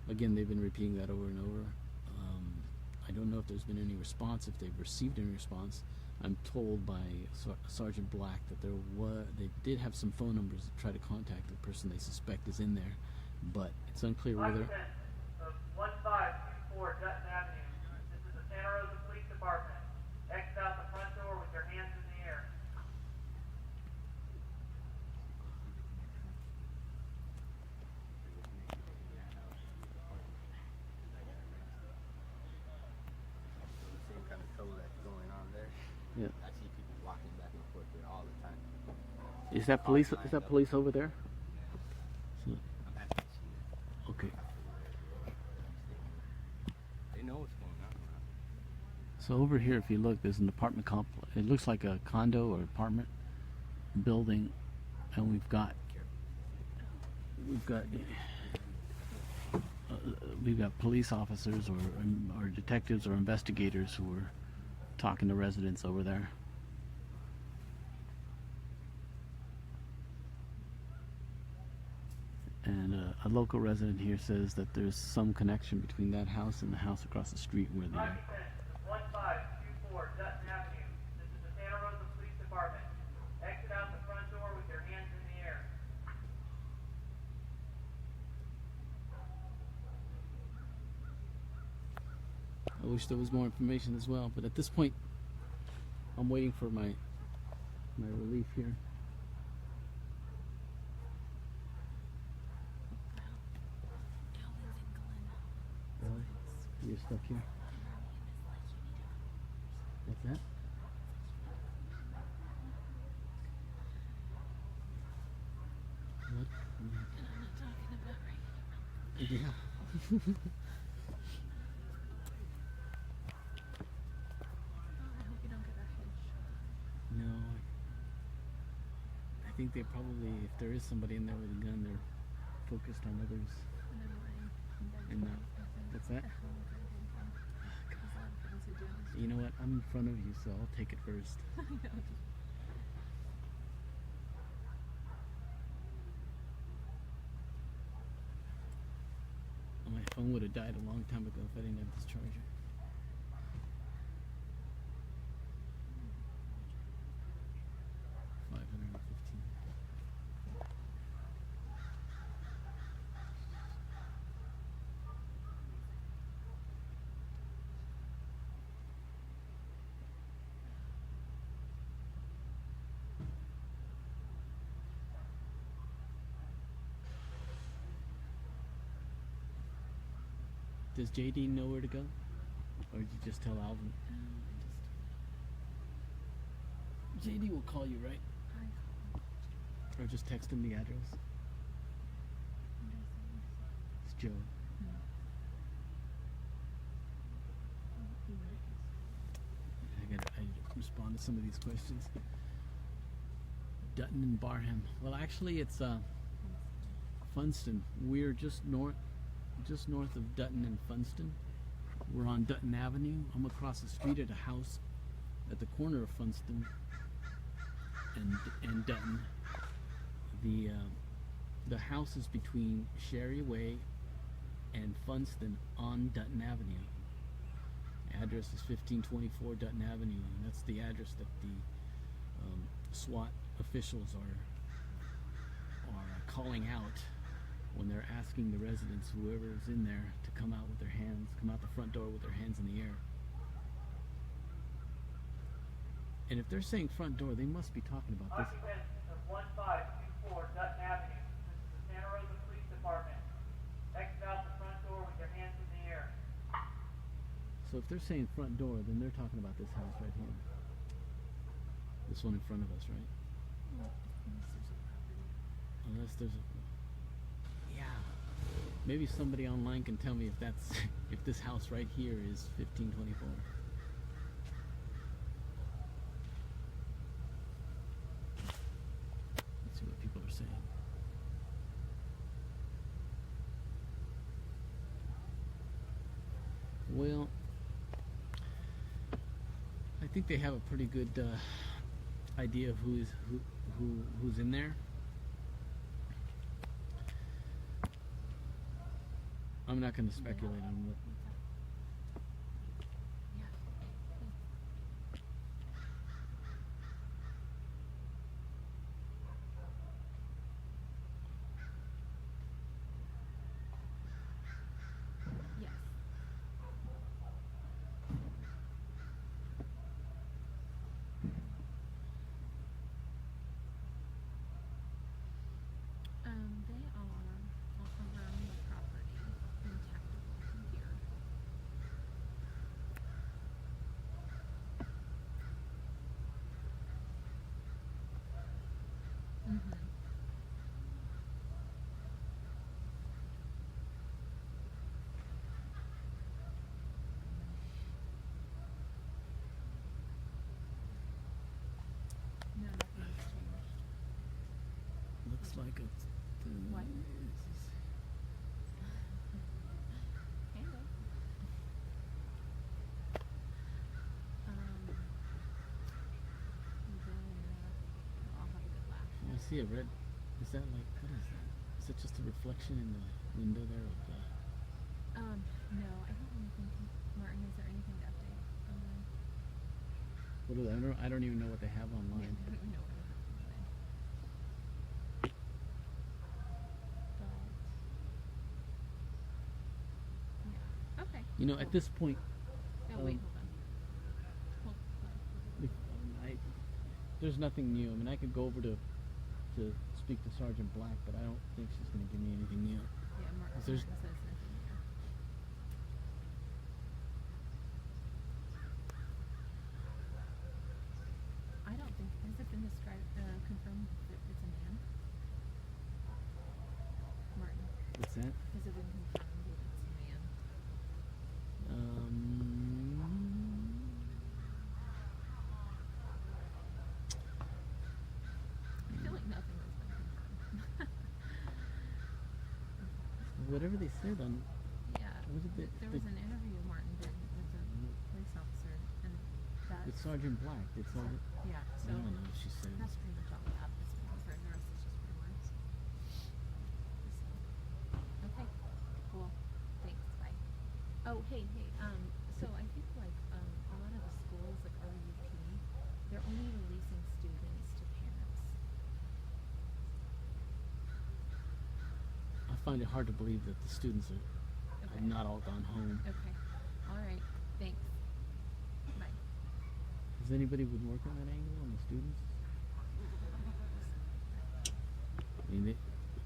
again, they've been repeating that over and over. I don't know if there's been any response, if they've received any response. I'm told by Sergeant Black that they did have some phone numbers to try to contact the person they suspect is in there, but it's unclear whether. Occupants of 1524 Dutton Avenue. This is the Santa Rosa Police Department. Exit out the front door with your hands in the air. Same kind of trouble that's going on there. Yeah. I see people walking back and forth there all the time. Is that police? Is that police over there? So, I'm happy to see it. okay. They know what's going on around. So over here, if you look, there's an apartment complex. It looks like a condo or apartment building, and we've got police officers or detectives or investigators who are talking to residents over there. And a local resident here says that there's some connection between that house and the house across the street where they are. Occupants of 1524 Dutton Avenue. This is the Santa Rosa Police Department. Exit out the front door with your hands in the air. I wish there was more information as well, but at this point, I'm waiting for my relief here. Really? You're stuck here? that? What? And I'm not talking about right. Yeah. Oh, I hope you don't get a headshot. No. I think they probably, if there is somebody in there with a gun, they're focused on others. And then why? And what's that? The hell is that again from? Because a lot of friends who do this. You know what? I'm in front of you, so I'll take it first. I know. My phone would have died a long time ago if I didn't have this charger. $515. Does JD know where to go? Or did you just tell Alvin? JD will call you, right? Or just text him the address. It's Joe. I respond to some of these questions. Dutton and Barham. Well, actually, it's Funston. We're just north of Dutton and Funston. We're on Dutton Avenue. I'm across the street at a house at the corner of Funston and Dutton. The house is between Sherry Way and Funston on Dutton Avenue. Address is 1524 Dutton Avenue, and that's the address that the SWAT officials are calling out when they're asking the residents, whoever is in there, to come out the front door with their hands in the air. And if they're saying front door, they must be talking about this. Occupants of 1524 Dutton Avenue. This is the Santa Rosa Police Department. Exit out the front door with your hands in the air. So if they're saying front door, then they're talking about this house right here. This one in front of us, right? Unless there's a... Yeah. Maybe somebody online can tell me if that's... if this house right here is 1524. Let's see what people are saying. Well, I think they have a pretty good idea of who's in there. I'm not going to speculate on what. Yes. They are off around the property in tactical from here. No, nothing has changed. Looks like it's. What? Kind of. I'll have a good laugh. I see a red. Is that like, what is that? Is it just a reflection in the window there of the. No, I don't really think. Martin, is there anything to update online? What is that? I don't even know what they have online. I don't even know what I have online. But yeah. Okay. You know, at this point, Oh wait, hold on. Hold on. there's nothing new. I mean, I could go over to speak to Sergeant Black, but I don't think she's going to give me anything new. Yeah, Martin There's- says nothing here. Has it been described, confirmed that it's a man? Martin, What's that? has it been confirmed that it's a man? I feel like nothing has been confirmed. Whatever they said on. Yeah, Was it there was an interview Martin did with a police officer, and that. with Sergeant Black. Did Sergeant? Yeah, so I don't know if she said. that's pretty much all we have at this point. For the rest is just rumors. So, okay, cool. Thanks. Bye. Oh, hey. So I think like a lot of the schools, like RUP, they're only releasing students to parents. I find it hard to believe that the students have not all gone home. Okay. All right. Thanks. Bye. Has anybody been working that angle on the students? I mean, what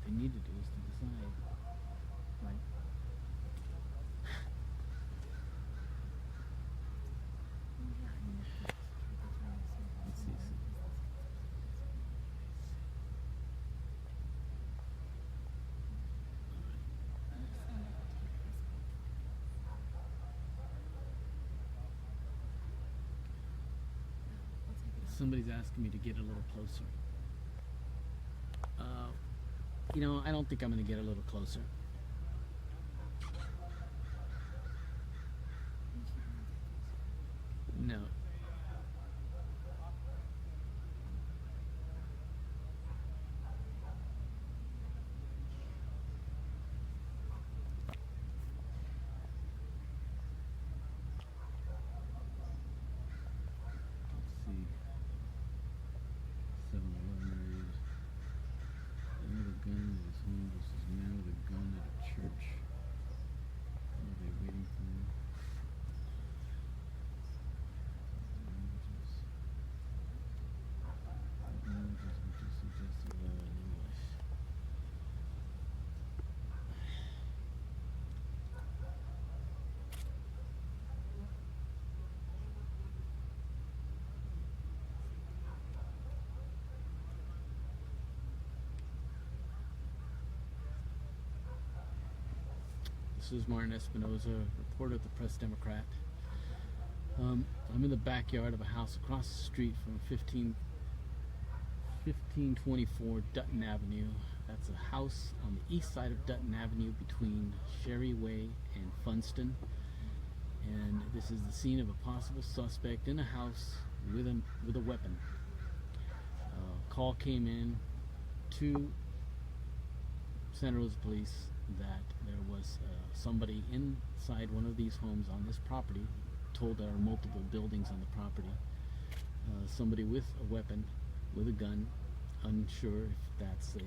they need to do is to decide. What? Yeah, I mean, Let's see. Somebody's asking me to get a little closer. I don't think I'm going to get a little closer. No. Let's see. 7-Eleven raid. Man with a gun at his home versus man with a gun at a church. What are they waiting for? Languages which is suggested in English. This is Martin Espinoza, reporter at the Press Democrat. I'm in the backyard of a house across the street from 1524 Dutton Avenue. That's a house on the east side of Dutton Avenue between Sherry Way and Funston. And this is the scene of a possible suspect in a house with a weapon. Call came in to Santa Rosa Police that there was somebody inside one of these homes on this property. Told there are multiple buildings on the property. Somebody with a weapon, with a gun, unsure if that's a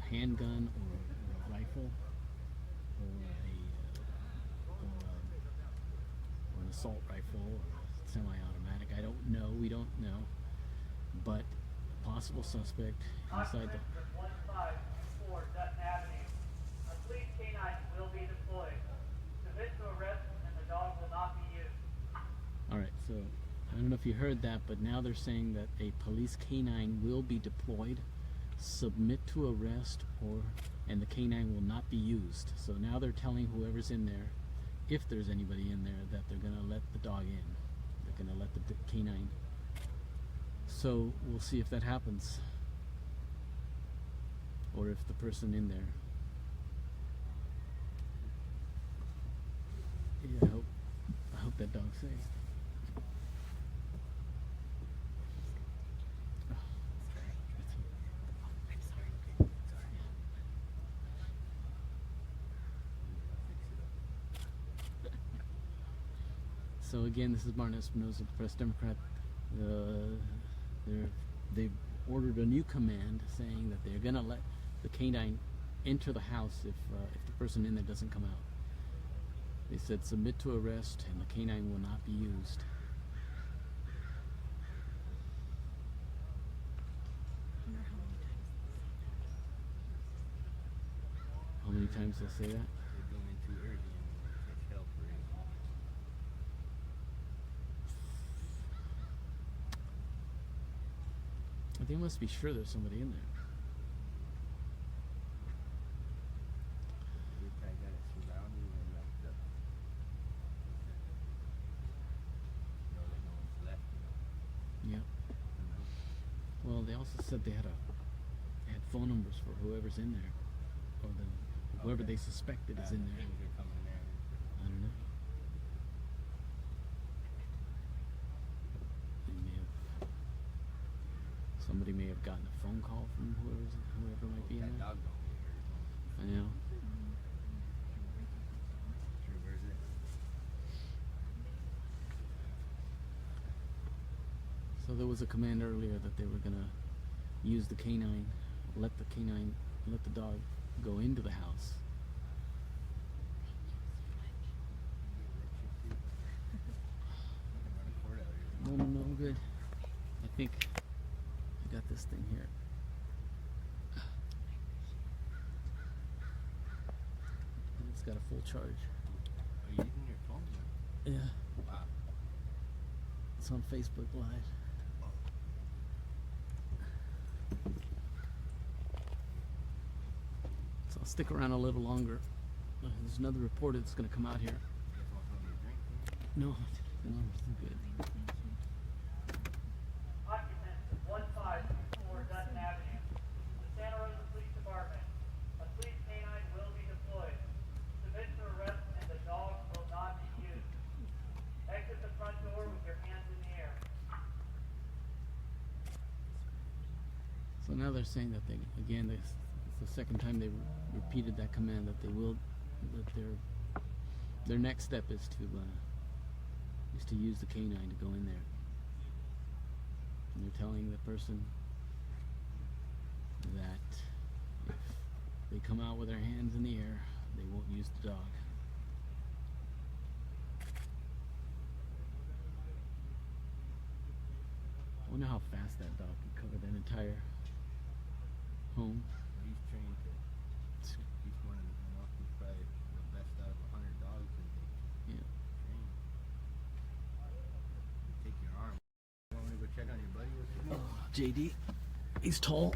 handgun or a rifle or an assault rifle or a semi-automatic. I don't know. We don't know. But possible suspect inside the. 1524 Dutton Avenue. A police canine will be deployed. Submit to arrest and the dog will not be used. All right, so I don't know if you heard that, but now they're saying that a police canine will be deployed, submit to arrest, and the canine will not be used. So now they're telling whoever's in there, if there's anybody in there, that they're going to let the dog in. They're going to let the canine. So we'll see if that happens, or if the person in there. Yeah, I hope that dog's safe. So again, this is Martin Espinoza, the Press Democrat. They've ordered a new command saying that they're going to let the canine enter the house if the person in there doesn't come out. They said submit to arrest and the canine will not be used. How many times they say that? They're going too early and catch hell for it. they must be sure there's somebody in there. This guy got it surrounded and locked up. You know that no one's left. Yep. Well, they also said they had phone numbers for whoever's in there, or whoever they suspected is in there. Things are coming there. I don't know. Somebody may have gotten a phone call from whoever might be in That there. dog don't get hurt. I know. Sure, where's it? So there was a command earlier that they were gonna use the canine, let the dog go into the house. No, I'm good. I think I got this thing here. And it's got a full charge. Are you using your phone? Yeah. Wow. It's on Facebook Live. So I'll stick around a little longer. There's another reporter that's going to come out here. You guys want something to drink? No, I'm good. Occupants of 1524 Dutton Avenue. The Santa Rosa Police Department. A police canine will be deployed. Submit to arrest and the dog will not be used. Exit the front door with your hands in the air. So now they're saying that it's the second time they repeated that command, that their next step is to use the canine to go in there. And they're telling the person that if they come out with their hands in the air, they won't use the dog. I wonder how fast that dog can cover that entire home. He's trained to. He's one of the, he's probably the best out of 100 dogs that they Yeah. train. You take your arm. You want me to go check on your buddy? What's his name? JD, he's tall.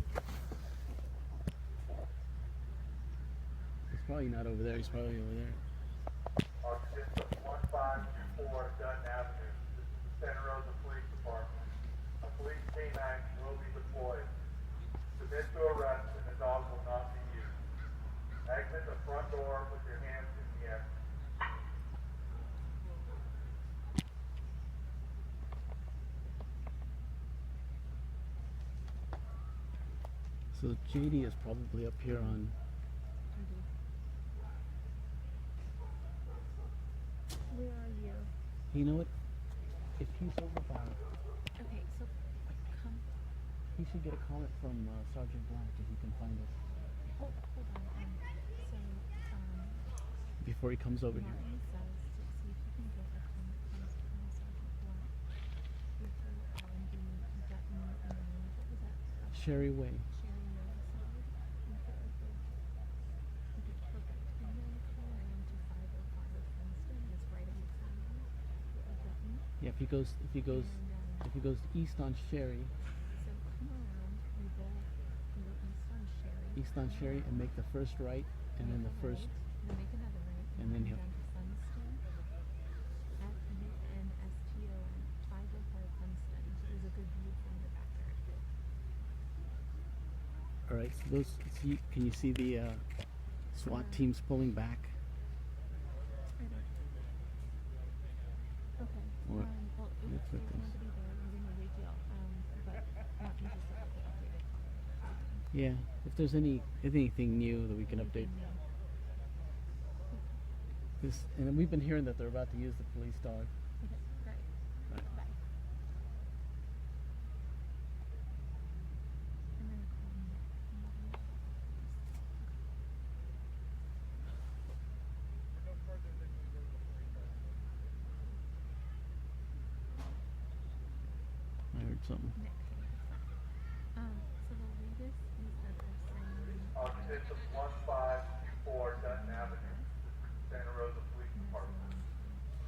He's probably not over there. He's probably over there. Occupants of 1524 Dutton Avenue. This is the Santa Rosa Police Department. A police canine will be deployed. Submit to arrest and the dog will not be used. Exit the front door with your hands in the air. So JD is probably up here on. Where are you? You know what? If he's over by, Okay, so come. he should get a comment from Sergeant Black if he can find us Hold on. before he comes over here. Martin says to see if you can get a comment from Sergeant Black before the Dutton and what was that? Sherry Way. Sherry Road side. Okay, perfect. And then come around to 505 Princeton. It's right in the corner of Dutton. Yeah, if he goes east on Sherry, So come around, you go east on Sherry, and make the first right, and then the first. Then make another right, And then come he'll- down to Funston, Funston, 505 Funston. There's a good view from the backyard. All right. So can you see the SWAT teams pulling back? Okay. Or- Well, if That's what there's this- nobody there, then no big deal. But Martin just said that they updated. Yeah. If there's anything new that we can update. And we've been hearing that they're about to use the police dog. Okay, great. Right. Bye. I'm gonna call Nick. I heard something. Nick. So the latest is that they're saying. Occupants of 1524 Dutton Avenue. This is the Santa Rosa Police Department.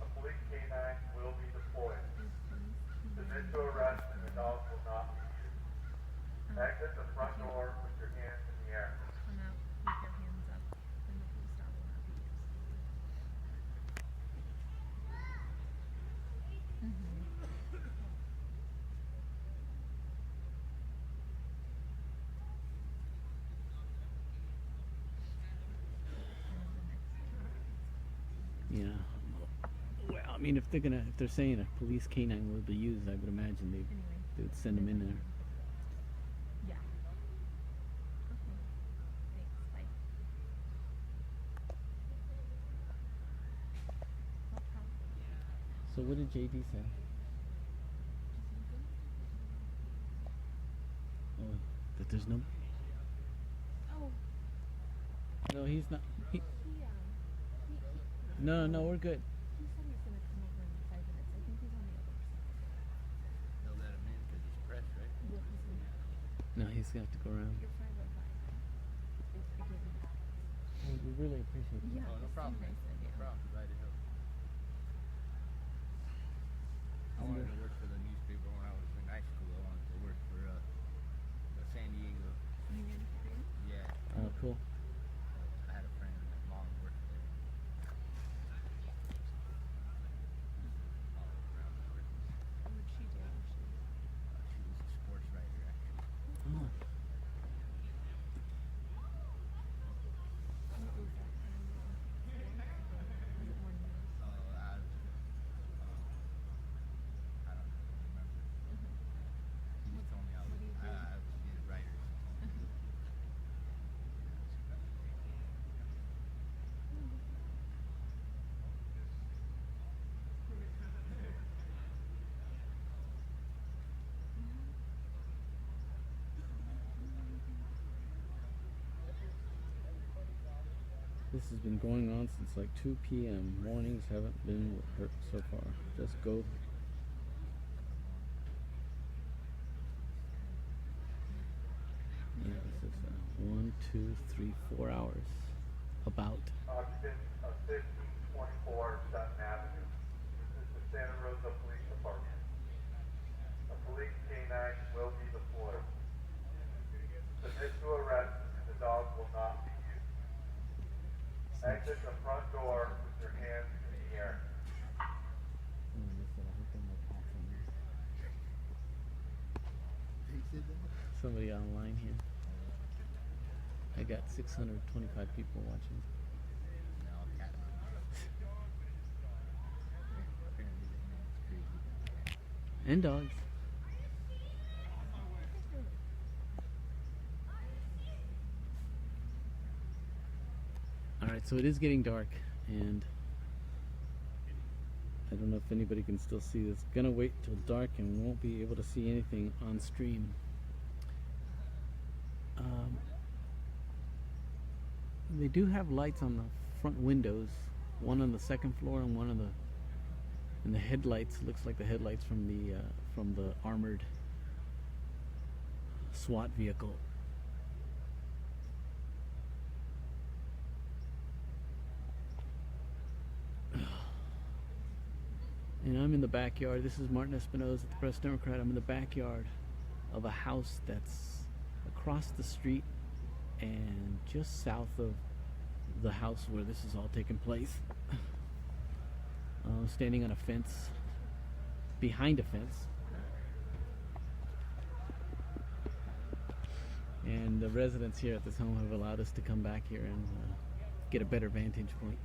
A police canine will be deployed. Submit to arrest and the dog will not be used. Yeah. Well, I mean, if they're saying a police canine will be used, I would imagine they would send them in there. Yeah. Okay. Thanks. Bye. No problem. So what did JD say? Oh, that there's no. Oh, No, he's not. he No, we're good. he said he's gonna come over in 5 minutes. I think he's on the other side. They'll let him in because he's fresh, right? Yeah, he's in. No, he's gonna have to go around. You're 505. I gave him that. We really appreciate it. Yeah. Oh, no it's so problem, man. nice of No you. problem. Glad to help. I wanted to work for the newspaper when I was in high school. I wanted to work for the San Diego. Union Print? Yeah. Oh, cool. I had a friend that mom worked there. All around the work. What would she do? She was a sports writer, actually. Oh. What was that? Was it more news? I don't remember. He just told me I was a writer. This has been going on since like 2 p.m. Mornings haven't been hurt so far. Just go. Yeah, this is 1, 2, 3, 4 hours. About. Occupants of 1524 Sutton Avenue. This is the Santa Rosa Police Department. A police canine will be deployed. Submit to arrest and the dog will not be used. Exit the front door with your hands in the air. Somebody online here. I got 625 people watching. No, cat. Apparently they know it's crazy. And dogs. Alright, so it is getting dark, and I don't know if anybody can still see this. Gonna wait till dark and won't be able to see anything on stream. They do have lights on the front windows, one on the second floor and one on and the headlights looks like the headlights from the armored SWAT vehicle. And I'm in the backyard. This is Martin Espinosa, the Press Democrat. I'm in the backyard of a house that's across the street and just south of the house where this is all taking place. Standing on a fence, behind a fence. And the residents here at this home have allowed us to come back here and get a better vantage point.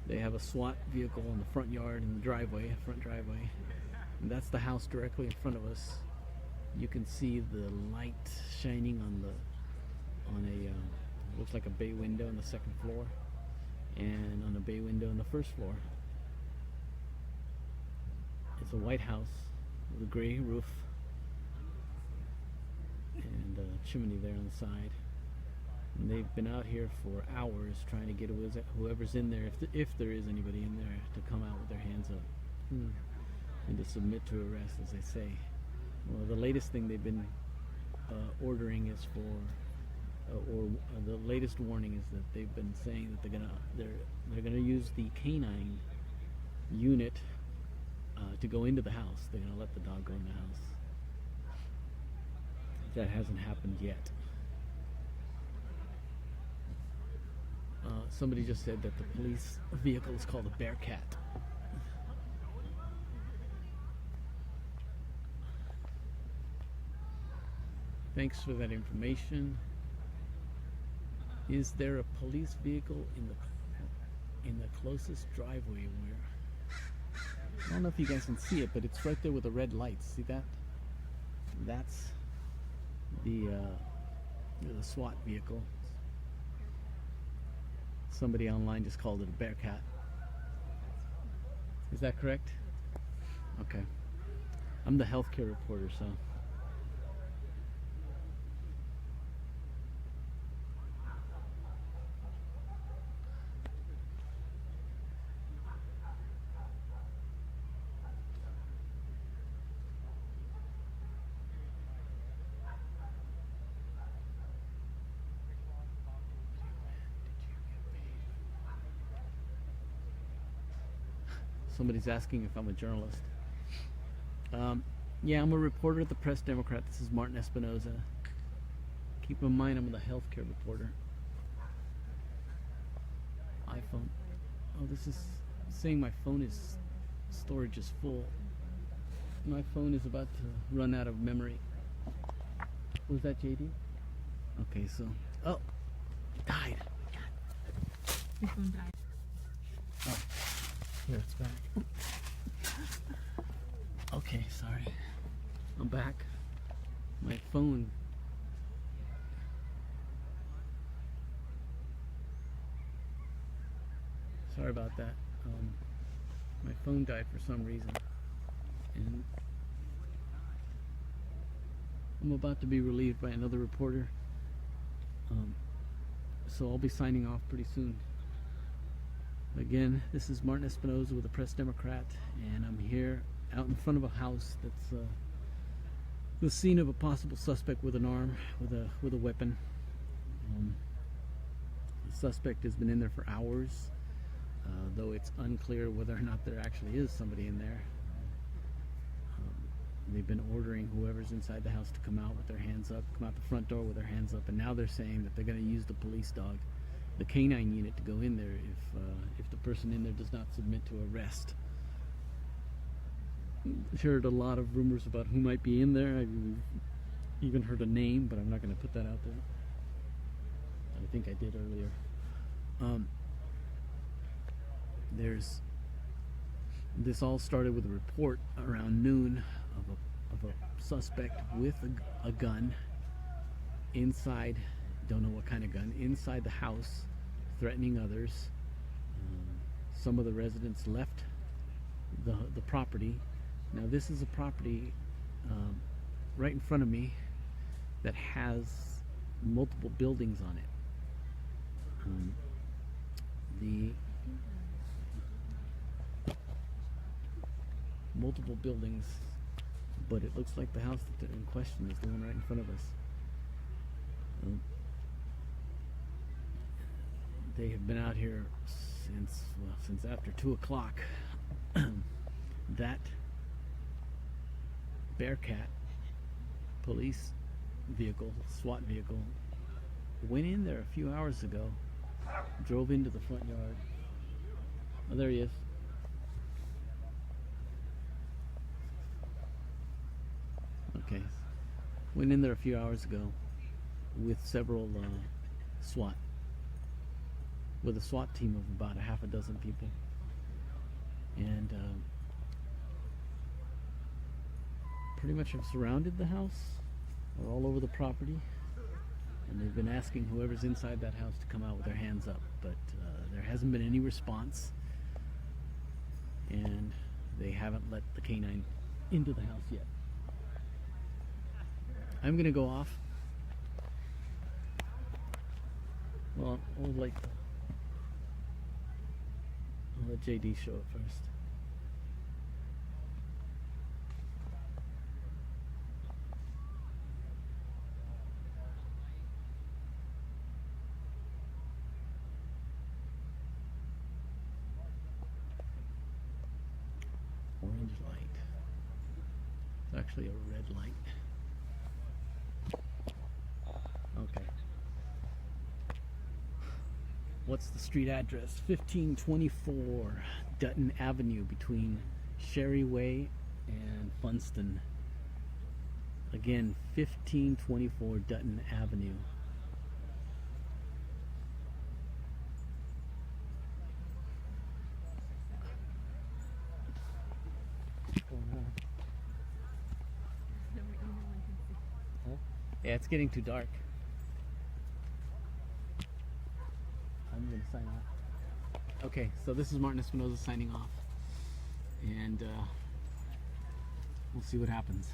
They have a SWAT vehicle in the front yard in the driveway, front driveway. And that's the house directly in front of us. You can see the light shining on a looks like a bay window on the second floor, and on a bay window on the first floor. It's a white house with a gray roof and a chimney there on the side. And they've been out here for hours trying to get whoever's in there, if there is anybody in there, to come out with their hands up and to submit to arrest, as they say. Well, the latest thing they've been ordering is the latest warning is that they've been saying that they're gonna use the canine unit to go into the house. They're gonna let the dog go in the house. That hasn't happened yet. Somebody just said that the police vehicle is called a Bearcat. Thanks for that information. Is there a police vehicle in the closest driveway where, I don't know if you guys can see it, but it's right there with the red lights. See that? That's the SWAT vehicle. Somebody online just called it a Bearcat. Is that correct? Okay. I'm the healthcare reporter, so. Somebody's asking if I'm a journalist. Yeah, I'm a reporter at the Press Democrat. This is Martin Espinoza. Keep in mind, I'm the healthcare reporter. iPhone. Oh, this is saying my phone is storage is full. My phone is about to run out of memory. Was that JD? Okay, so oh, it died. Your phone died. Oh, here it's back. Okay, sorry. I'm back. My phone. Sorry about that. My phone died for some reason. And I'm about to be relieved by another reporter. So I'll be signing off pretty soon. Again, this is Martin Espinoza with the Press Democrat, and I'm here out in front of a house that's the scene of a possible suspect with an arm, with a weapon. The suspect has been in there for hours, though it's unclear whether or not there actually is somebody in there. They've been ordering whoever's inside the house to come out with their hands up, come out the front door with their hands up, and now they're saying that they're going to use the police dog, the canine unit, to go in there if the person in there does not submit to arrest. I've heard a lot of rumors about who might be in there. I've even heard a name, but I'm not going to put that out there. I think I did earlier. This all started with a report around noon of a suspect with a gun inside, don't know what kind of gun, inside the house, threatening others. Some of the residents left the property. Now this is a property right in front of me that has multiple buildings on it. Multiple buildings, but it looks like the house that's in question is the one right in front of us. They have been out here since after 2 o'clock. That Bearcat police vehicle, SWAT vehicle, went in there a few hours ago, drove into the front yard. Oh, there he is. Okay, went in there a few hours ago with several with a SWAT team of about a half a dozen people, and pretty much have surrounded the house. They're all over the property, and they've been asking whoever's inside that house to come out with their hands up, but there hasn't been any response, and they haven't let the canine into the house yet. I'm gonna go off. Well, I'll let JD show it first. Orange light. It's actually a red light. Okay. What's the street address? 1524 Dutton Avenue between Sherry Way and Funston. Again, 1524 Dutton Avenue. Yeah, it's getting too dark. I'm gonna sign off. Okay, so this is Martin Espinoza signing off, and we'll see what happens.